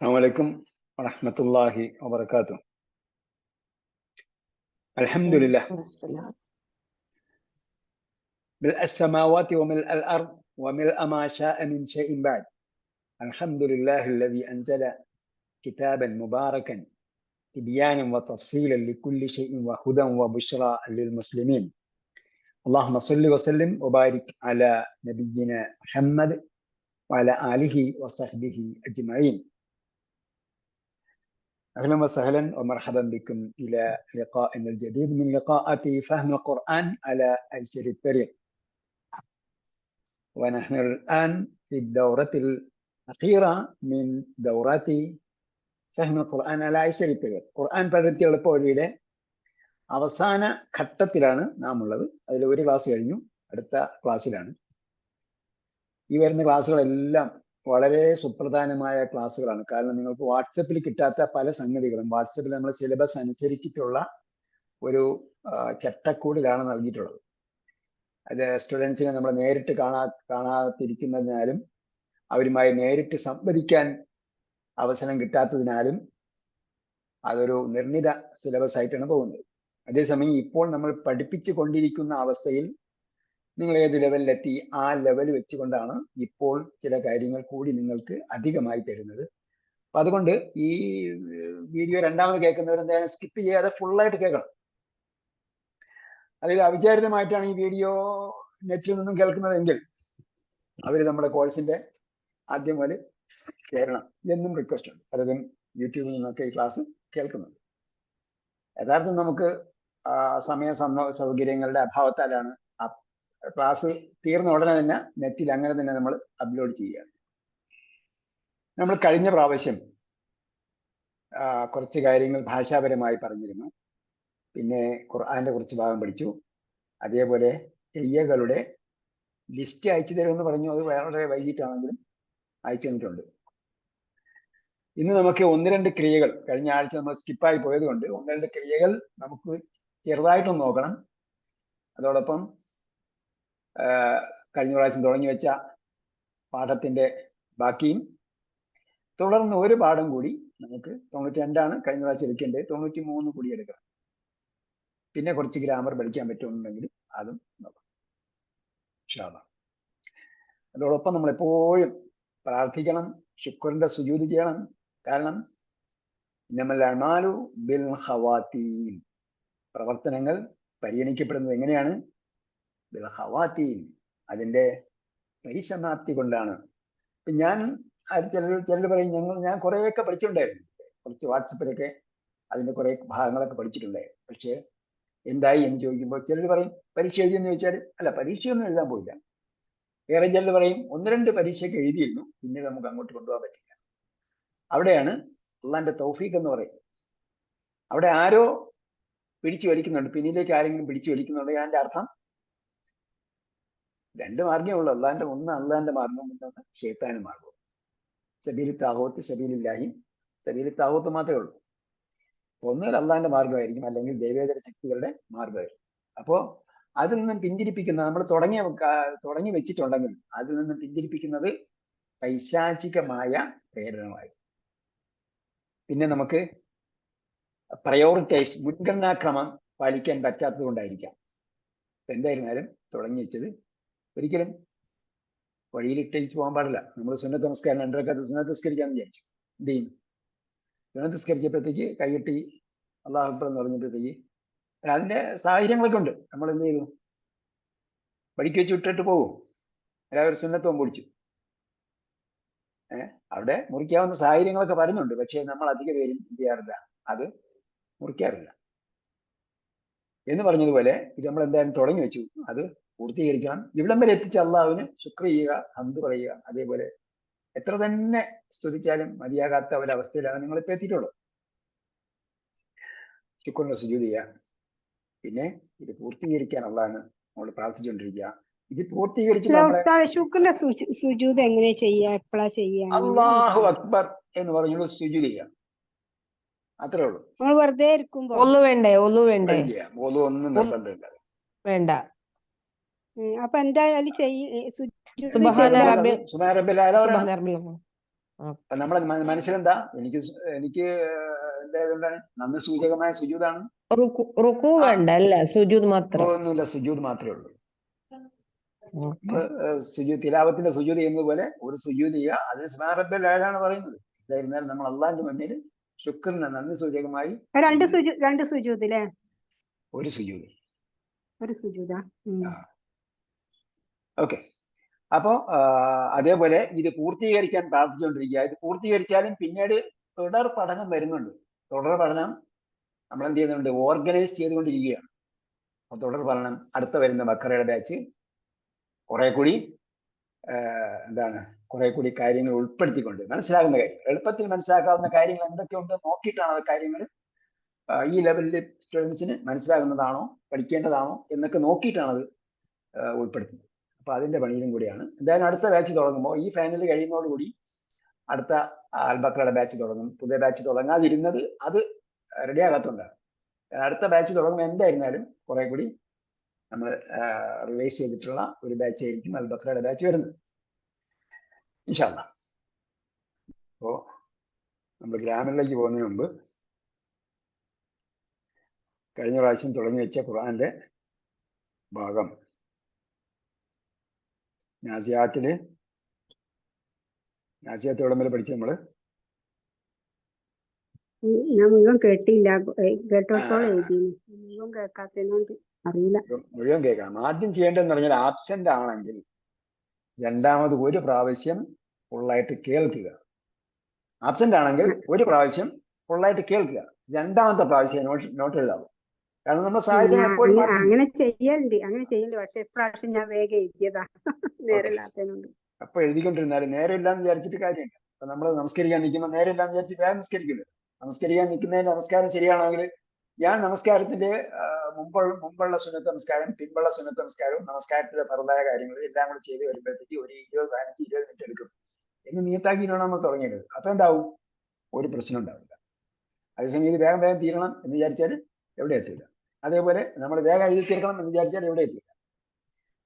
السلام عليكم ورحمة الله وبركاته. الحمد لله السلام. ملء السماوات وملء الأرض وملء ما شاء من شيء بعد. الحمد لله الذي أنزل كتابا مباركا تبيانا وتفصيلا لكل شيء وهدى وبشرى للمسلمين. اللهم صل وسلم وبارك على نبينا محمد وعلى آله وصحبه أجمعين. أهلا وسهلا ومرحبا بكم إلى لقائنا الجديد من لقاءات فهم القرآن على أيسر الطريق. ونحن الآن في الدورة الأخيرة من دورات فهم القرآن على أيسر الطريق. ഖുർആൻ പഠനത്തിൽ എളുപ്പവഴിയുടെ അവസാന ഘട്ടത്തിലാണ് നാം ഉള്ളത്. അതിൽ ഒരു ക്ലാസ് കഴിഞ്ഞു, അടുത്ത ക്ലാസ്സിലാണ്. ഈ വരുന്ന ക്ലാസ്സുകളെല്ലാം വളരെ സുപ്രധാനമായ ക്ലാസ്സുകളാണ്. കാരണം നിങ്ങൾക്ക് വാട്സപ്പിൽ കിട്ടാത്ത പല സംഗതികളും വാട്സപ്പിൽ നമ്മൾ സിലബസ് അനുസരിച്ചിട്ടുള്ള ചട്ടക്കൂടിലാണ് നൽകിയിട്ടുള്ളത്. അത് സ്റ്റുഡൻസിനെ നമ്മൾ നേരിട്ട് കാണാതിരിക്കുന്നതിനാലും അവരുമായി നേരിട്ട് സംവദിക്കാൻ അവസരം കിട്ടാത്തതിനാലും അതൊരു നിർണിത സിലബസ് ആയിട്ടാണ് പോകുന്നത്. അതേസമയം ഇപ്പോൾ നമ്മൾ പഠിപ്പിച്ചു കൊണ്ടിരിക്കുന്ന അവസ്ഥയിൽ നിങ്ങൾ ഏത് ലെവലിലെത്തി ആ ലെവൽ വെച്ചുകൊണ്ടാണ് ഇപ്പോൾ ചില കാര്യങ്ങൾ കൂടി നിങ്ങൾക്ക് അധികമായി തരുന്നത്. അപ്പൊ അതുകൊണ്ട് ഈ വീഡിയോ രണ്ടാമത് കേൾക്കുന്നവർ എന്തായാലും സ്കിപ്പ് ചെയ്യാതെ ഫുള്ളായിട്ട് കേൾക്കണം. അതിൽ അവിചാരിതമായിട്ടാണ് ഈ വീഡിയോ നെറ്റിൽ നിന്നും കേൾക്കുന്നതെങ്കിൽ അവർ നമ്മുടെ കോഴ്സിന്റെ ആദ്യം മുതൽ കേൾക്കണം എന്നും റിക്വസ്റ്റ് ഉണ്ട്. പലരും യൂട്യൂബിൽ നിന്നൊക്കെ ഈ ക്ലാസ് കേൾക്കുന്നുണ്ട്. യഥാർത്ഥം നമുക്ക് സമയ സൗകര്യങ്ങളുടെ അഭാവത്താലാണ് ആ ക്ലാസ് തീർന്ന ഉടനെ തന്നെ നെറ്റിൽ അങ്ങനെ തന്നെ നമ്മൾ അപ്ലോഡ് ചെയ്യുക. നമ്മൾ കഴിഞ്ഞ പ്രാവശ്യം കുറച്ച് കാര്യങ്ങൾ ഭാഷാപരമായി പറഞ്ഞിരുന്നു. പിന്നെ ഖുർആന്റെ കുറച്ച് ഭാഗം പഠിച്ചു. അതേപോലെ ക്രിയകളുടെ ലിസ്റ്റ് അയച്ചു തരുമെന്ന് പറഞ്ഞു. അത് വളരെ വൈകിട്ടാണെങ്കിലും അയച്ചു തന്നിട്ടുണ്ട്. ഇന്ന് നമുക്ക് ഒന്ന് രണ്ട് ക്രിയകൾ, കഴിഞ്ഞ ആഴ്ച നമ്മൾ സ്കിപ്പായി പോയത് കൊണ്ട് ഒന്ന് രണ്ട് ക്രിയകൾ നമുക്ക് ചെറുതായിട്ടൊന്ന് നോക്കണം. അതോടൊപ്പം കഴിഞ്ഞ പ്രാവശ്യം തുടങ്ങി വെച്ച പാഠത്തിന്റെ ബാക്കിയും തുടർന്ന് ഒരു പാഠം കൂടി നമുക്ക് 92 കഴിഞ്ഞ പ്രാവശ്യം എടുക്കേണ്ടത്, 93 കൂടി എടുക്കണം. പിന്നെ കുറച്ച് ഗ്രാമർ പഠിക്കാൻ പറ്റുമെന്നുണ്ടെങ്കിൽ അതും നോക്കാം ഇൻഷാ അല്ലാഹ്. അതോടൊപ്പം നമ്മൾ എപ്പോഴും പ്രാർത്ഥിക്കണം, ശുക്രിന്റെ സുജൂദ് ചെയ്യണം. കാരണം ഇന്നമൽ അഅ്മാലു ബിൽ ഖവാതീം, പ്രവർത്തനങ്ങൾ പരിഗണിക്കപ്പെടുന്നത് എങ്ങനെയാണ്? ബിൽ ഖവാതീം, അതിന്റെ പരിസമാപ്തി കൊണ്ടാണ്. ഇപ്പൊ ഞാൻ ചിലർ പറയും ഞാൻ കുറേയൊക്കെ പഠിച്ചിട്ടുണ്ടായിരുന്നു, കുറച്ച് വാട്സപ്പിലൊക്കെ അതിന്റെ കുറെ ഭാഗങ്ങളൊക്കെ പഠിച്ചിട്ടുണ്ടായിരുന്നു. പക്ഷെ എന്തായി എന്ന് ചോദിക്കുമ്പോൾ ചിലർ പറയും പരീക്ഷ എഴുതിയെന്ന് ചോദിച്ചാൽ അല്ല, പരീക്ഷയൊന്നും എഴുതാൻ പോയില്ല. വേറെ ചിലർ പറയും ഒന്ന് രണ്ട് പരീക്ഷയ്ക്ക് എഴുതിയിരുന്നു, പിന്നീട് നമുക്ക് അങ്ങോട്ട് കൊണ്ടുപോകാൻ പറ്റില്ല. അവിടെയാണ് അള്ളാന്റെ തൗഫീഖ് എന്ന് പറയും. അവിടെ ആരോ പിടിച്ചു വലിക്കുന്നുണ്ട്, പിന്നിലേക്ക് ആരെങ്കിലും പിടിച്ചു വലിക്കുന്നുണ്ടെങ്കിൽ അതിന്റെ അർത്ഥം രണ്ട് മാർഗ്ഗമേ ഉള്ളൂ. ഒന്ന് അള്ളാന്റെ മാർഗം, മറ്റൊന്ന് ശൈത്താന്റെ മാർഗം. സബീലി താഹൂത്ത്, സബീലില്ലാഹി. സബീലി താഹൂത്ത് മാത്രമേ ഉള്ളൂ. ഒന്നുകിൽ അള്ളാന്റെ മാർഗമായിരിക്കും, അല്ലെങ്കിൽ ദൈവേതര ശക്തികളുടെ മാർഗമായിരിക്കും. അപ്പോ അതിൽ നിന്നും പിന്തിരിപ്പിക്കുന്ന, നമ്മൾ തുടങ്ങി വെച്ചിട്ടുണ്ടെങ്കിൽ അതിൽ നിന്നും പിന്തിരിപ്പിക്കുന്നത് പൈശാചികമായ പ്രേരണമായി. പിന്നെ നമുക്ക് പ്രയോറിറ്റൈസ്, മുൻഗണനാക്രമം പാലിക്കാൻ പറ്റാത്തത് കൊണ്ടായിരിക്കാം. എന്തായിരുന്നാലും തുടങ്ങി വെച്ചത് ഒരിക്കലും വഴിയിലിട്ടേച്ച് പോകാൻ പാടില്ല. നമ്മൾ സുന്നത്ത് നമസ്കാരം 2 റക്അത്ത് സുന്നത്ത് നിസ്കരിക്കാന്ന് വിചാരിച്ചു. എന്ത് ചെയ്യും? സുന്നത്ത് നിസ്കരിച്ചപ്പോഴത്തേക്ക് കൈകെട്ടി അല്ലാഹു അക്ബർ എന്ന് പറഞ്ഞപ്പോഴത്തേക്ക് അതിന്റെ സാഹചര്യങ്ങളൊക്കെ ഉണ്ട്. നമ്മൾ എന്ത് ചെയ്തു? വഴിക്ക് വെച്ച് വിട്ടിട്ട് പോകും. എല്ലാവരും സുന്നത്ത് മുടിച്ചു. അവിടെ മുറിക്കാവുന്ന സാഹചര്യങ്ങളൊക്കെ പറയുന്നുണ്ട്. പക്ഷെ നമ്മൾ അധിക പേരും എന്ത് ചെയ്യാറില്ല, അത് മുറിക്കാറില്ല. എന്ന് പറഞ്ഞതുപോലെ ഇത് നമ്മൾ എന്തായാലും തുടങ്ങി വെച്ചു, അത് പൂർത്തീകരിക്കണം. ഇവിടം വരെ എത്തിച്ച അള്ളാഹുവിന് ശുക്ർ ചെയ്യുക, ഹംദ് പറയുക. അതേപോലെ എത്ര തന്നെ സ്തുതിച്ചാലും മതിയാകാത്ത ഒരവസ്ഥയിലാണ് നിങ്ങളിപ്പോൾ എത്തിയിട്ടുള്ളത്. ശുക്രിന്റെ സുജൂദ് ചെയ്യുക. പിന്നെ ഇത് പൂർത്തീകരിക്കാൻ അള്ളാഹുവിന് നമ്മൾ പ്രാർത്ഥിച്ചുകൊണ്ടിരിക്കുക. ഇത് പൂർത്തീകരിച്ച് അല്ലാഹു അക്ബർ എന്ന് പറഞ്ഞുള്ള സുജൂദ് ചെയ്യുക. അത്രേ ഉള്ളൂ. ഒന്നും നിർബന്ധമില്ല. വേണ്ട. അപ്പൊ എന്തായാലും അപ്പൊ നമ്മളെ മനസ്സിലെന്താ എനിക്ക് എനിക്ക് എന്താണ് നന്ദി സൂചകമായ സുജൂദാണ്. റുക്കു വേണ്ട അല്ലേ, സുജൂദ് മാത്രം. ഒന്നുമില്ല, സുജൂദ് മാത്രമേ ഉള്ളൂ. ഓക്കെ. സുജൂദ് തിലാവത്തിന്റെ സുജൂദ് ചെയ്യുന്നത് പോലെ ഒരു സുജൂദ് ചെയ്യുക, അതിന് സുബ്ഹാന റബ്ബിൽ അഅ്ലയാണ് പറയുന്നത്. എന്തായിരുന്നാലും നമ്മൾ അള്ളാഹിന്റെ മുന്നിൽ ശുക്രിന് നന്ദി സൂചകമായി രണ്ട് സുജൂദ് അല്ലേ? ഒരു സുജൂദ്. ഒരു സുജൂദാ. ഓക്കെ. അപ്പോ അതേപോലെ ഇത് പൂർത്തീകരിക്കാൻ പ്രാർത്ഥിച്ചുകൊണ്ടിരിക്കുക. ഇത് പൂർത്തീകരിച്ചാലും പിന്നീട് തുടർ പഠനം വരുന്നുണ്ട്. തുടർ പഠനം നമ്മൾ എന്ത് ചെയ്യുന്നുണ്ട്, ഓർഗനൈസ് ചെയ്തുകൊണ്ടിരിക്കുകയാണ്. അപ്പൊ തുടർ പഠനം അടുത്ത വരുന്ന ബക്കറയുടെ ബാച്ച് കുറെ കൂടി കുറെ കൂടി കാര്യങ്ങൾ ഉൾപ്പെടുത്തിക്കൊണ്ട് മനസ്സിലാകുന്ന കാര്യങ്ങൾ, എളുപ്പത്തിൽ മനസ്സിലാക്കാവുന്ന കാര്യങ്ങൾ എന്തൊക്കെയുണ്ട് നോക്കിയിട്ടാണ് അത് കാര്യങ്ങൾ ഈ ലെവലിൽ സ്റ്റുഡൻസിന് മനസ്സിലാകുന്നതാണോ പഠിക്കേണ്ടതാണോ എന്നൊക്കെ നോക്കിയിട്ടാണ് അത് ഉൾപ്പെടുത്തുന്നത്. അപ്പൊ അതിന്റെ പണിയിലും കൂടിയാണ്. എന്തായാലും അടുത്ത ബാച്ച് തുടങ്ങുമ്പോൾ ഈ ഫൈനൽ കഴിയുന്നതോടുകൂടി അടുത്ത അൽബക്കറയുടെ ബാച്ച് തുടങ്ങും. പുതിയ ബാച്ച് തുടങ്ങാതിരുന്നത് അത് റെഡിയാകാത്തതുകൊണ്ടാണ്. അടുത്ത ബാച്ച് തുടങ്ങുമ്പോൾ എന്തായിരുന്നാലും കുറെ കൂടി നമ്മൾ റിവൈസ് ചെയ്തിട്ടുള്ള ഒരു ബാച്ച് ആയിരിക്കും അൽബക്കറയുടെ ബാച്ച് വരുന്നത് ഇൻഷാ അല്ലാഹ്. അപ്പോ നമ്മൾ ഗ്രാമറിലേക്ക് പോകുന്നതിന് മുമ്പ് കഴിഞ്ഞ പ്രാവശ്യം തുടങ്ങി വെച്ച ഖുർആന്റെ ഭാഗം നാസിയാത്തോളം വരെ പഠിച്ചു നമ്മള്. ഞാൻ മുഴുവൻ കേട്ടില്ല, കേട്ടോത്തോളം എഴുതി, മുഴുവൻ കേൾക്കാത്തതിനോണ്ട് അറിയില്ല. മുഴുവൻ കേൾക്കണം. ആദ്യം ചെയ്യേണ്ടതെന്ന് പറഞ്ഞാൽ ആബ്സെന്റ് ആണെങ്കിൽ രണ്ടാമത് ഒരു പ്രാവശ്യം ഫുള്ളായിട്ട് കേൾക്കുക. ആബ്സെന്റ് ആണെങ്കിൽ ഒരു പ്രാവശ്യം ഫുള്ളായിട്ട് കേൾക്കുക, രണ്ടാമത്തെ പ്രാവശ്യം നോട്ട് എഴുതാവും. കാരണം നമ്മുടെ സാഹചര്യം എപ്പോഴും അങ്ങനെ ചെയ്യലുണ്ട്. പക്ഷെ ഇപ്രാവശ്യം ഞാൻ വേഗം എഴുതിയതാ, നേരമില്ലാത്തതിനോണ്ട്. അപ്പൊ എഴുതിക്കൊണ്ടിരുന്നാലും നേരെ ഇല്ലാന്ന് വിചാരിച്ചിട്ട് കാര്യമില്ല. അപ്പൊ നമ്മൾ നമസ്കരിക്കാൻ നിൽക്കുമ്പോൾ നേരെ ഇല്ലാന്ന് വിചാരിച്ച് വേഗം നമസ്കരിക്കില്ല. നമസ്കരിക്കാൻ നിൽക്കുന്നതിന് നമസ്കാരം ശരിയാണെങ്കിൽ ഞാൻ നമസ്കാരത്തിന്റെ മുമ്പുള്ള സുന്നത്ത് നമസ്കാരം, പിമ്പുള്ള സുന്നത്ത് നമസ്കാരവും നമസ്കാരത്തിലെ ഫർദായ കാര്യങ്ങൾ എല്ലാം കൂടി ചെയ്ത് വരുമ്പോഴത്തേക്ക് ഒരു 15-20 മിനിറ്റ് എടുക്കും എന്ന് നിയത്താക്കിയിട്ടാണ് നമ്മൾ തുടങ്ങിയത്. അപ്പൊ എന്താവും, ഒരു പ്രശ്നം ഉണ്ടാവില്ല. അതേസമയം ഇത് വേഗം തീരണം എന്ന് വിചാരിച്ചാൽ എവിടെ എത്തില്ല. അതേപോലെ നമ്മൾ വേഗം എഴുതി തീർക്കണം എന്ന് വിചാരിച്ചാൽ എവിടെ എത്തില്ല.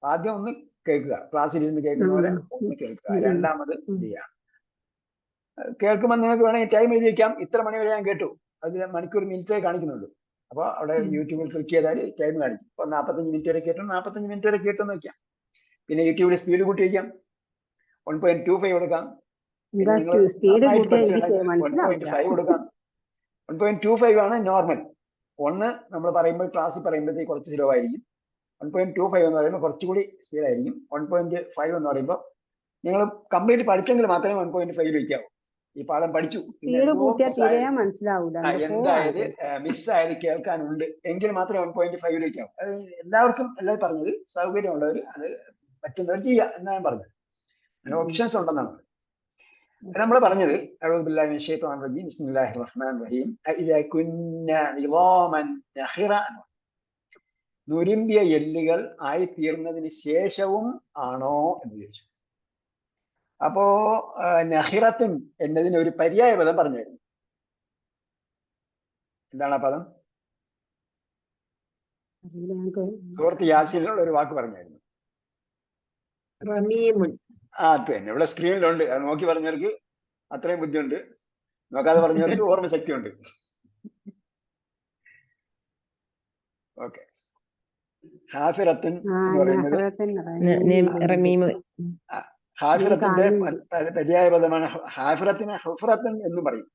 ആദ്യം ഒന്ന് കേൾക്കുക, ക്ലാസ്സിലിരുന്ന് കേൾക്കുന്ന പോലെ ഒന്ന് കേൾക്കുക. രണ്ടാമത് ചെയ്യാം. കേൾക്കുമ്പോൾ നിങ്ങൾക്ക് വേണമെങ്കിൽ ടൈം എഴുതി വെക്കാം. ഇത്ര മണി വരെ ഞാൻ കേട്ടു, അത് മണിക്കൂർ മിനിറ്റേ കാണിക്കുന്നുണ്ട്. അപ്പോൾ അവിടെ യൂട്യൂബിൽ ക്ലിക്ക് ചെയ്താൽ ടൈം കാണിക്കും. ഇപ്പൊ 45 മിനിറ്റ് വരെ കേട്ടു, 45 മിനിറ്റ് വരെ കേട്ടെന്ന് വെക്കാം. പിന്നെ യൂട്യൂബിൽ സ്പീഡ് കൂട്ടി വയ്ക്കാം, 1.25 കൊടുക്കാം. 1.5 കൊടുക്കാം. 1.25 ആണ് നോർമൽ. ഒന്ന് നമ്മൾ പറയുമ്പോൾ ക്ലാസ്സിൽ പറയുമ്പോഴത്തേക്ക് കുറച്ച് സ്ലോ ആയിരിക്കും. 1.25 എന്ന് പറയുമ്പോൾ കുറച്ചുകൂടി സ്പീഡായിരിക്കും. 1.5 എന്ന് പറയുമ്പോൾ നിങ്ങൾ കംപ്ലീറ്റ് പഠിച്ചെങ്കിൽ മാത്രമേ 1.5 വയ്ക്കാവൂ. ഈ പാഠം പഠിച്ചു എന്തായത് മിസ്സായത് കേൾക്കാനുണ്ട് എങ്കിൽ മാത്രമേ 1.5 വയ്ക്കാവൂ. അത് എല്ലാവർക്കും എല്ലാം പറഞ്ഞത് സൗകര്യമുള്ളവർ അത് പറ്റുന്നവർ ചെയ്യുക എന്നാണ് ഞാൻ പറഞ്ഞത്. അങ്ങനെ ഓപ്ഷൻസ് ഉണ്ടെന്നാണ് നമ്മൾ പറഞ്ഞത്. ബിസ്മില്ലാഹിർ റഹ്മാനിർ റഹീം. നുരുമ്പിയ എല്ലുകൾ ആയി തീർന്നതിന് ശേഷവും ആണോ എന്ന് ചോദിച്ചു. അപ്പോ നഹിറത്തുൻ എന്നതിന് ഒരു പര്യായ പദം പറഞ്ഞായിരുന്നു. എന്താണ് ആ പദം? സുഹൃത്ത് യാസീനിലുള്ള ഒരു വാക്ക് പറഞ്ഞായിരുന്നു. അത് തന്നെ ഇവിടെ സ്ക്രീനിലുണ്ട്. അത് നോക്കി പറഞ്ഞവർക്ക് അത്രയും ബുദ്ധിയുണ്ട്, നോക്കാതെ പറഞ്ഞവർക്ക് ഓർമ്മശക്തിയുണ്ട്. ഓക്കെ. ഹാഫിറത്തുൻ എന്ന് പറയുന്നത് ഹാഫിറത്തിന്റെ പര്യായ പദമാണ്. ഹാഫിറത്തിന് ഹുഫ്റത്തുൻ എന്നും പറയും.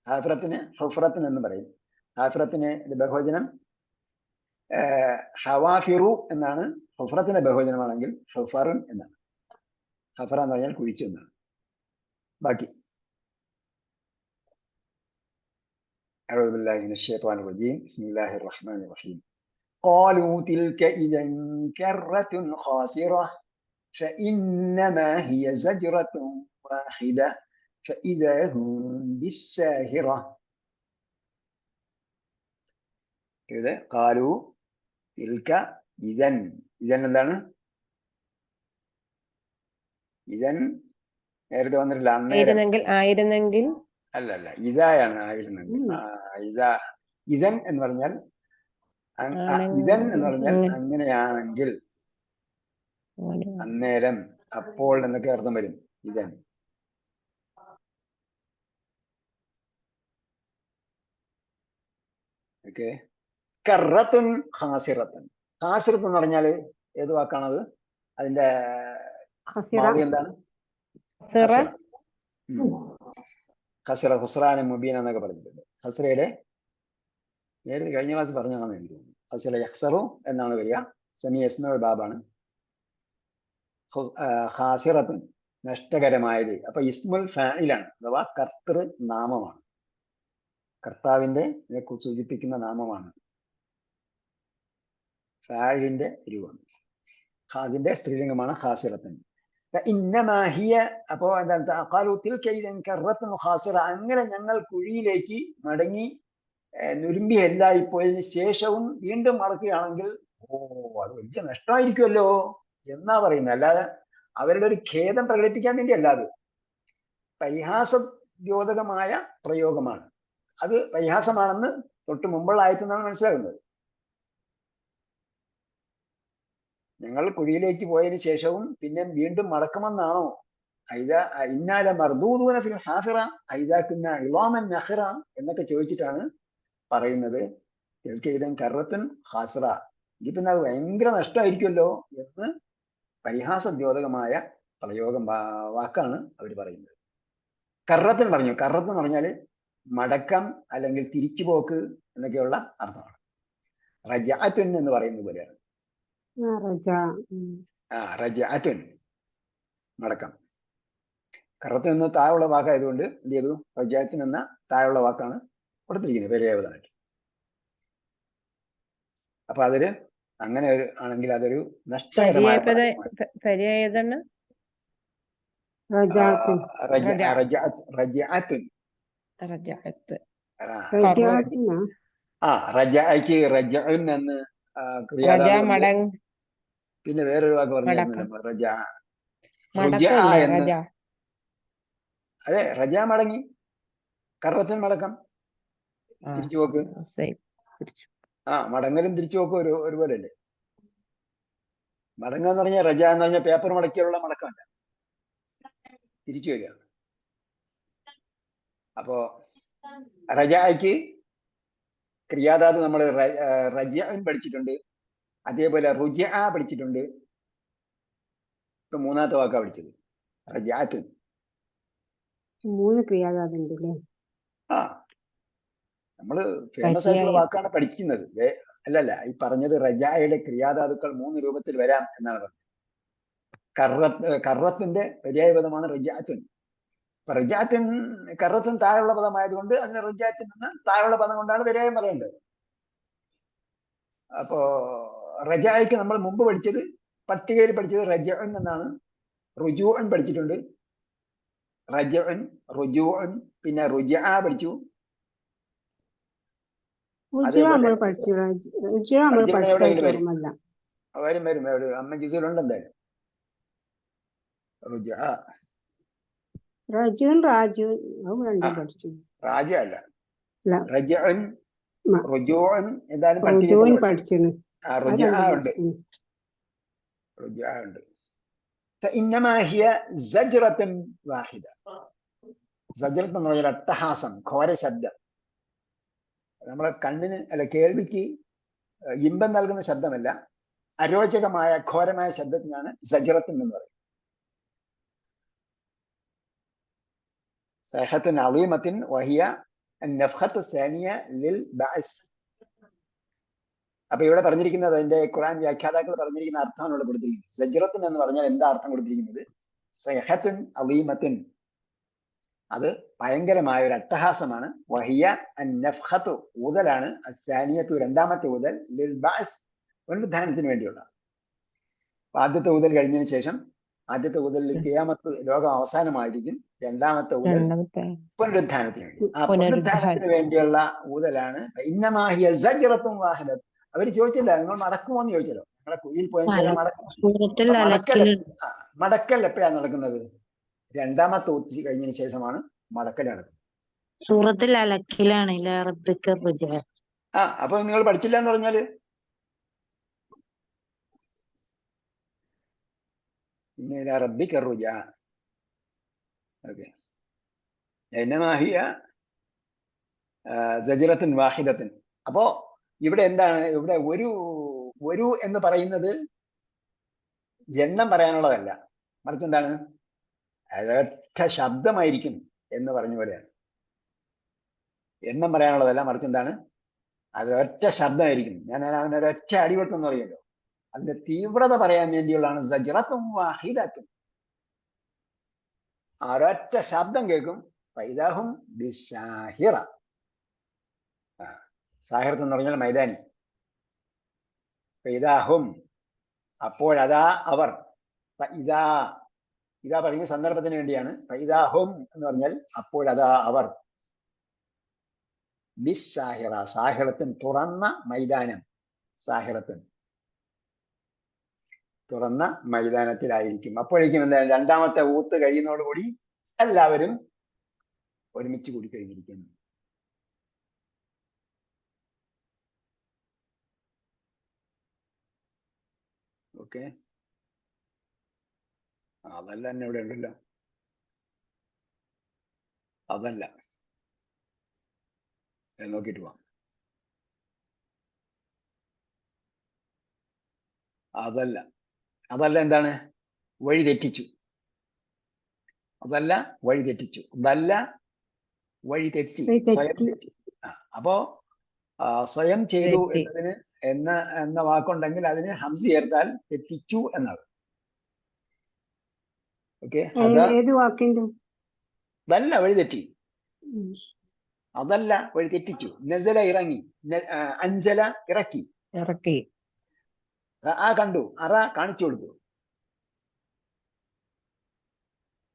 ഹാഫിറത്തിന് ഹുഫ്റത്തുൻ എന്നും പറയും. ഹാഫിറത്തിന് ബഹുവചനം ഹവാഫിറു എന്നാണ്. ഹുഫ്റത്തിന്റെ ബഹുവചനമാണെങ്കിൽ ഹുഫറുൻ എന്നാണ്. ഹഫറ എന്ന് പറഞ്ഞാൽ കുഴിച്ചു എന്നാണ്. ബാക്കി അഊദു ബില്ലാഹി മിനശ് ശൈത്വാനിർ റജീം. ബിസ്മില്ലാഹിർ റഹ്മാനിർ റഹീം. ഖാലൂ തിൽക ഇദൻ കറത്തുൻ ഖാസിറ فإنما هي زجرة واحدة فإذا هم بالساهرة. كذا قالوا تلك إذن എന്താണ്? ഇതൻ നേരത്തെ വന്നിട്ടില്ല. ആയിരുന്നെങ്കിൽ അല്ല ഇതായാണ്. ആയിരുന്നെങ്കിൽ ഇതൻ എന്ന് പറഞ്ഞാൽ ഇതൻ എന്ന് പറഞ്ഞാൽ അങ്ങനെയാണെങ്കിൽ, അന്നേരം, അപ്പോൾ എന്നൊക്കെ അർത്ഥം വരും. ഇതൻ ഓക്കെ. കറത്തുൻ ഖാസിറത്തുൻ. ഖാസിറത്ത് എന്ന് പറഞ്ഞാല് ഏത് വാക്കാണത്? അതിന്റെ ഖസിറ മാദി എന്താണ്? സിറ ഖസിറ. ഖസിറ, ഖുസ്റാൻ മുബീൻ എന്നൊക്കെ പറഞ്ഞിട്ടുണ്ട്. ഖസിറയുടെ നേരത്തെ കഴിഞ്ഞ ക്ലാസ് പറഞ്ഞാണെന്ന് എനിക്ക് തോന്നുന്നു. ഖസിറ യഖ്സറു എന്നാണ് വരിക. സമി യസ്മഉ ബാബാണ്. ഖാസിറത്തുൻ നഷ്ടകരമായത്. അപ്പൊ ഇസ്മുൽ ഫാഇലാണ്, അഥവാ കർത്തൃ നാമമാണ്, കർത്താവിന്റെ സൂചിപ്പിക്കുന്ന നാമമാണ്. ഫാഇലിന്റെ രൂപം. അതിന്റെ സ്ത്രീലിംഗമാണ് ഖാസിറത്തുൻ. ഇന്നമാഹിയ, അപ്പോ എന്താണ്? ഖാലു തിൽക ഇദൻ കറത്തുൻ ഖാസിറ, അങ്ങനെ ഞങ്ങൾ കുഴിയിലേക്ക് മടങ്ങി നുരുമ്പി എല്ലായിപ്പോയതിനു ശേഷവും വീണ്ടും മടക്കുകയാണെങ്കിൽ അത് വലിയ നഷ്ടമായിരിക്കുമല്ലോ എന്നാ പറയുന്നത്. അല്ലാതെ അവരുടെ ഒരു ഖേദം പ്രകടിപ്പിക്കാൻ വേണ്ടി അല്ലാതെ പരിഹാസദ്യോതകമായ പ്രയോഗമാണ്. അത് പരിഹാസമാണെന്ന് തൊട്ട് മുമ്പുള്ള ആയത്തുനിന്നാണ് മനസ്സിലാകുന്നത്. ഞങ്ങൾ കുഴിയിലേക്ക് പോയതിനു ശേഷവും പിന്നെ വീണ്ടും മടക്കുമെന്നാണോ? ഇന്നാല മർദൂദൂന ഫിൽ ഹാഫിറ ഐദാ കുന്ന ഇളാമൻ നഖിറ എന്നൊക്കെ ചോദിച്ചിട്ടാണ് പറയുന്നത്. ഇദൻ കറത്തുൻ ഖാസിറ, ഇത് പിന്നെ അത് ഭയങ്കര നഷ്ടമായിരിക്കുമല്ലോ എന്ന് പരിഹാസദ്യോതകമായ പ്രയോഗം, വാക്കാണ് അവർ പറയുന്നത്. കറത്തുൻ പറഞ്ഞു. കറത്ത് എന്ന് പറഞ്ഞാല് മടക്കം അല്ലെങ്കിൽ തിരിച്ചുപോക്ക് എന്നൊക്കെയുള്ള അർത്ഥമാണ്. റജഅത്തുൻ എന്ന് പറയുന്നത് പോലെയാണ്. റജഅത്തുൻ മടക്കം. കറത്തുൻ എന്ന താഴെയുള്ള വാക്കായതുകൊണ്ട് എന്ത് ചെയ്തു? റജഅത്തുൻ എന്ന താഴെയുള്ള വാക്കാണ് കൊടുത്തിരിക്കുന്നത് പര്യായപദമായിട്ട്. അപ്പൊ അതൊരു അങ്ങനെ ഒരു ആണെങ്കിൽ അതൊരു നഷ്ടകരമായ പര്യായതാണ്. റജഅത്തുൻ. റജഅക്ക് റജഉൻ എന്ന് ക്രിയാദാനം. പിന്നെ വേറൊരു വാക്ക് പറഞ്ഞിരുന്നല്ലോ, റജഅ. അതെ, റജ മടങ്ങി, കറത്തുൻ മടക്കം, തിരിച്ചുപോക്ക്. മടങ്ങലും തിരിച്ചുപോക്കും ഒരുപോലെ അല്ലേ? മടങ്ങുക എന്ന് പറഞ്ഞാൽ, റജ എന്ന് പറഞ്ഞാൽ പേപ്പർ മടക്കിയുള്ള മടക്കമല്ല, തിരിച്ചു വരിക. അപ്പോ റജഅക്ക് ക്രിയാദാത് നമ്മൾ റജഅൻ പഠിച്ചിട്ടുണ്ട്, അതേപോലെ റുജഅ പഠിച്ചിട്ടുണ്ട്. ഇപ്പൊ മൂന്നാമത്തെ വാക്കാ പഠിച്ചത്, റജഅത്തുൻ. 3 ക്രിയാദാതുണ്ട് അല്ലേ? നമ്മള് ഫേമസ് ആയിട്ടുള്ള വാക്കാണ് പഠിക്കുന്നത്. അല്ലല്ല, ഈ പറഞ്ഞത് റജായുടെ ക്രിയാധാതുക്കൾ 3 രൂപത്തിൽ വരാം എന്നാണ് പറഞ്ഞത്. കറത്തിന്റെ പര്യായപദമാണ് റജഅത്തുൻ. അപ്പൊ റജഅത്തുൻ, കറത്തുൻ താഴെയുള്ള പദമായതുകൊണ്ട് അതിന് റജഅത്തുൻ എന്ന താഴെയുള്ള പദം കൊണ്ടാണ് പര്യായം പറയേണ്ടത്. അപ്പോ റജായ്ക്ക് നമ്മൾ മുമ്പ് പഠിച്ചത്, പട്ടികയിൽ പഠിച്ചത് റജഉൻ എന്നാണ്. റുജൂഉൻ പഠിച്ചിട്ടുണ്ട്, റജഉൻ, റുജൂഉൻ, പിന്നെ റുജഅ പഠിച്ചു. വരും ഒരു അമ്മ ജിസിലുണ്ട് എന്തായാലും. റാജു അല്ല, റജഉൻ, റുജൂഉൻ എന്തായാലും പഠിച്ചു. റുജഅ ഉണ്ട്. فإنما هي زجرة واحدة. സജ്റത്ത് എന്ന് പറഞ്ഞാൽ അട്ടഹാസം, ഘോര ശബ്ദം. നമ്മളെ കണ്ണിന് അല്ല കേൾവിക്ക് ഇമ്പം നൽകുന്ന ശബ്ദമല്ല, അരോചകമായ ഘോരമായ ശബ്ദത്തിനാണ് സജ്റത്ത് എന്ന് പറയുന്നത്. സൈഹത്തുൻ അളീമത്തിൻ വഹിയ അന്നഫ്ഖത്തു സാനിയ ലിൽ ബഅസ്. അപ്പൊ ഇവിടെ പറഞ്ഞിരിക്കുന്നത്, അതിന്റെ ഖുർആൻ വ്യാഖ്യാതാക്കൾ പറഞ്ഞിരിക്കുന്ന അർത്ഥമാണ് ഇവിടെ കൊടുത്തിരിക്കുന്നത്. സജ്റത്തുൻ എന്ന് പറഞ്ഞാൽ എന്താ അർത്ഥം കൊടുത്തിരിക്കുന്നത്? സൈഹത്തുൻ അളീമത്തിൻ, അത് ഭയങ്കരമായ ഒരു അട്ടഹാസമാണ്. വഹിയ അന്നഫ്ഖത്തു, ഊതലാണ്. അസാനിയത്തു, രണ്ടാമത്തെ ഊതൽ. ലിൽ ബഅസ്, പുനരുദ്ധാനത്തിന് വേണ്ടിയുള്ള. ആദ്യത്തെ ഊതൽ കഴിഞ്ഞതിന് ശേഷം, ആദ്യത്തെ ഊതലിൽ ഖിയാമത്ത്, ലോകം അവസാനമായിരിക്കും. രണ്ടാമത്തെ ഊതൽ പുനരുദ്ധാനത്തിന് വേണ്ടി. ആ പുനരുദ്ധാനത്തിന് വേണ്ടിയുള്ള ഊതലാണ്. ഇന്നമാഹിയ സജ്റത്തുൻ വാഹിദത്ത്. അവര് ചോദിച്ചില്ല, നിങ്ങൾ മടക്കുമോ എന്ന് ചോദിച്ചല്ലോ. നിങ്ങളെ കുഴിയിൽ പോയതിനു ശേഷം മടക്കൽ എപ്പോഴാണ് നടക്കുന്നത്? രണ്ടാമത്തെ ഊത്തി കഴിഞ്ഞതിന് ശേഷമാണ് മടക്കൽ നടക്കുന്നത്. സൂറത്തുൽ അലക്കിലാണ്. അപ്പൊ നിങ്ങൾ പഠിച്ചില്ല എന്ന് പറഞ്ഞാല് റബ്ബിക റുജാ. ഓക്കെ. ഇന്നമാ ഹിയ സജ്റത്തുൻ വാഹിദത്തുൻ. അപ്പോ ഇവിടെ എന്താണ്, ഇവിടെ ഒരു എന്ന് പറയുന്നത് എണ്ണം പറയാനുള്ളതല്ല, മറിച്ച് എന്താണ്, അതൊറ്റ ശബ്ദമായിരിക്കും എന്ന് പറഞ്ഞ പോലെയാണ്. എണ്ണം പറയാനുള്ളതല്ല, മറിച്ച് എന്താണ്, അത് ഒറ്റ ശബ്ദമായിരിക്കും. ഞാൻ അവനൊരൊറ്റ അടിവെട്ടെന്ന് പറയുമല്ലോ, അതിന്റെ തീവ്രത പറയാൻ വേണ്ടിയുള്ളതാണ് സജ്റത്തും വാഹിദത്തും. ഒരൊറ്റ ശബ്ദം കേൾക്കും. ഫൈദാഹും ബിസാഹിറ. സാഹിറത്ത് എന്ന് പറഞ്ഞാൽ മൈതാനി. ഫൈദാഹും, അപ്പോഴതാ അവർ. ഇതാ പറയുന്ന സന്ദർഭത്തിന് വേണ്ടിയാണ്. ഫൈദാഹും എന്ന് പറഞ്ഞാൽ അപ്പോഴതാ അവർ. ബിസാഹിറ, സാഹിറത്തിന് തുറന്ന മൈതാനം. സാഹിറത്തിന് തുറന്ന മൈതാനത്തിലായിരിക്കും. അപ്പോഴേക്കും എന്താ, രണ്ടാമത്തെ ഊത്ത് കഴിയുന്നതോടുകൂടി എല്ലാവരും ഒരുമിച്ച് കൂടി കഴിഞ്ഞിരിക്കുന്നു. ഓക്കെ, അതല്ല തന്നെ ഇവിടെ ഉണ്ടല്ലോ. അതല്ല, നോക്കിയിട്ട് പോവാം. അതല്ല എന്താണ്, വഴി തെറ്റിച്ചു. അതല്ല വഴി തെറ്റിച്ചു. അതല്ല വഴി തെറ്റി, സ്വയം തെറ്റി. അപ്പോ സ്വയം ചെയ്തു തെറ്റി. എന്നതിന് എന്ന വാക്കുണ്ടെങ്കിൽ അതിന് ഹംസ ചേർത്താൽ തെറ്റിച്ചു എന്നാണ്. ഓക്കെ, ഏത് വാക്കിന്റെ? അതല്ല വഴി തെറ്റി, അതല്ല വഴി തെറ്റിച്ചു. നസല ഇറങ്ങി, അഞ്ചല ഇറക്കി, കണ്ടു, അറ കാണിച്ചു കൊടുത്തു.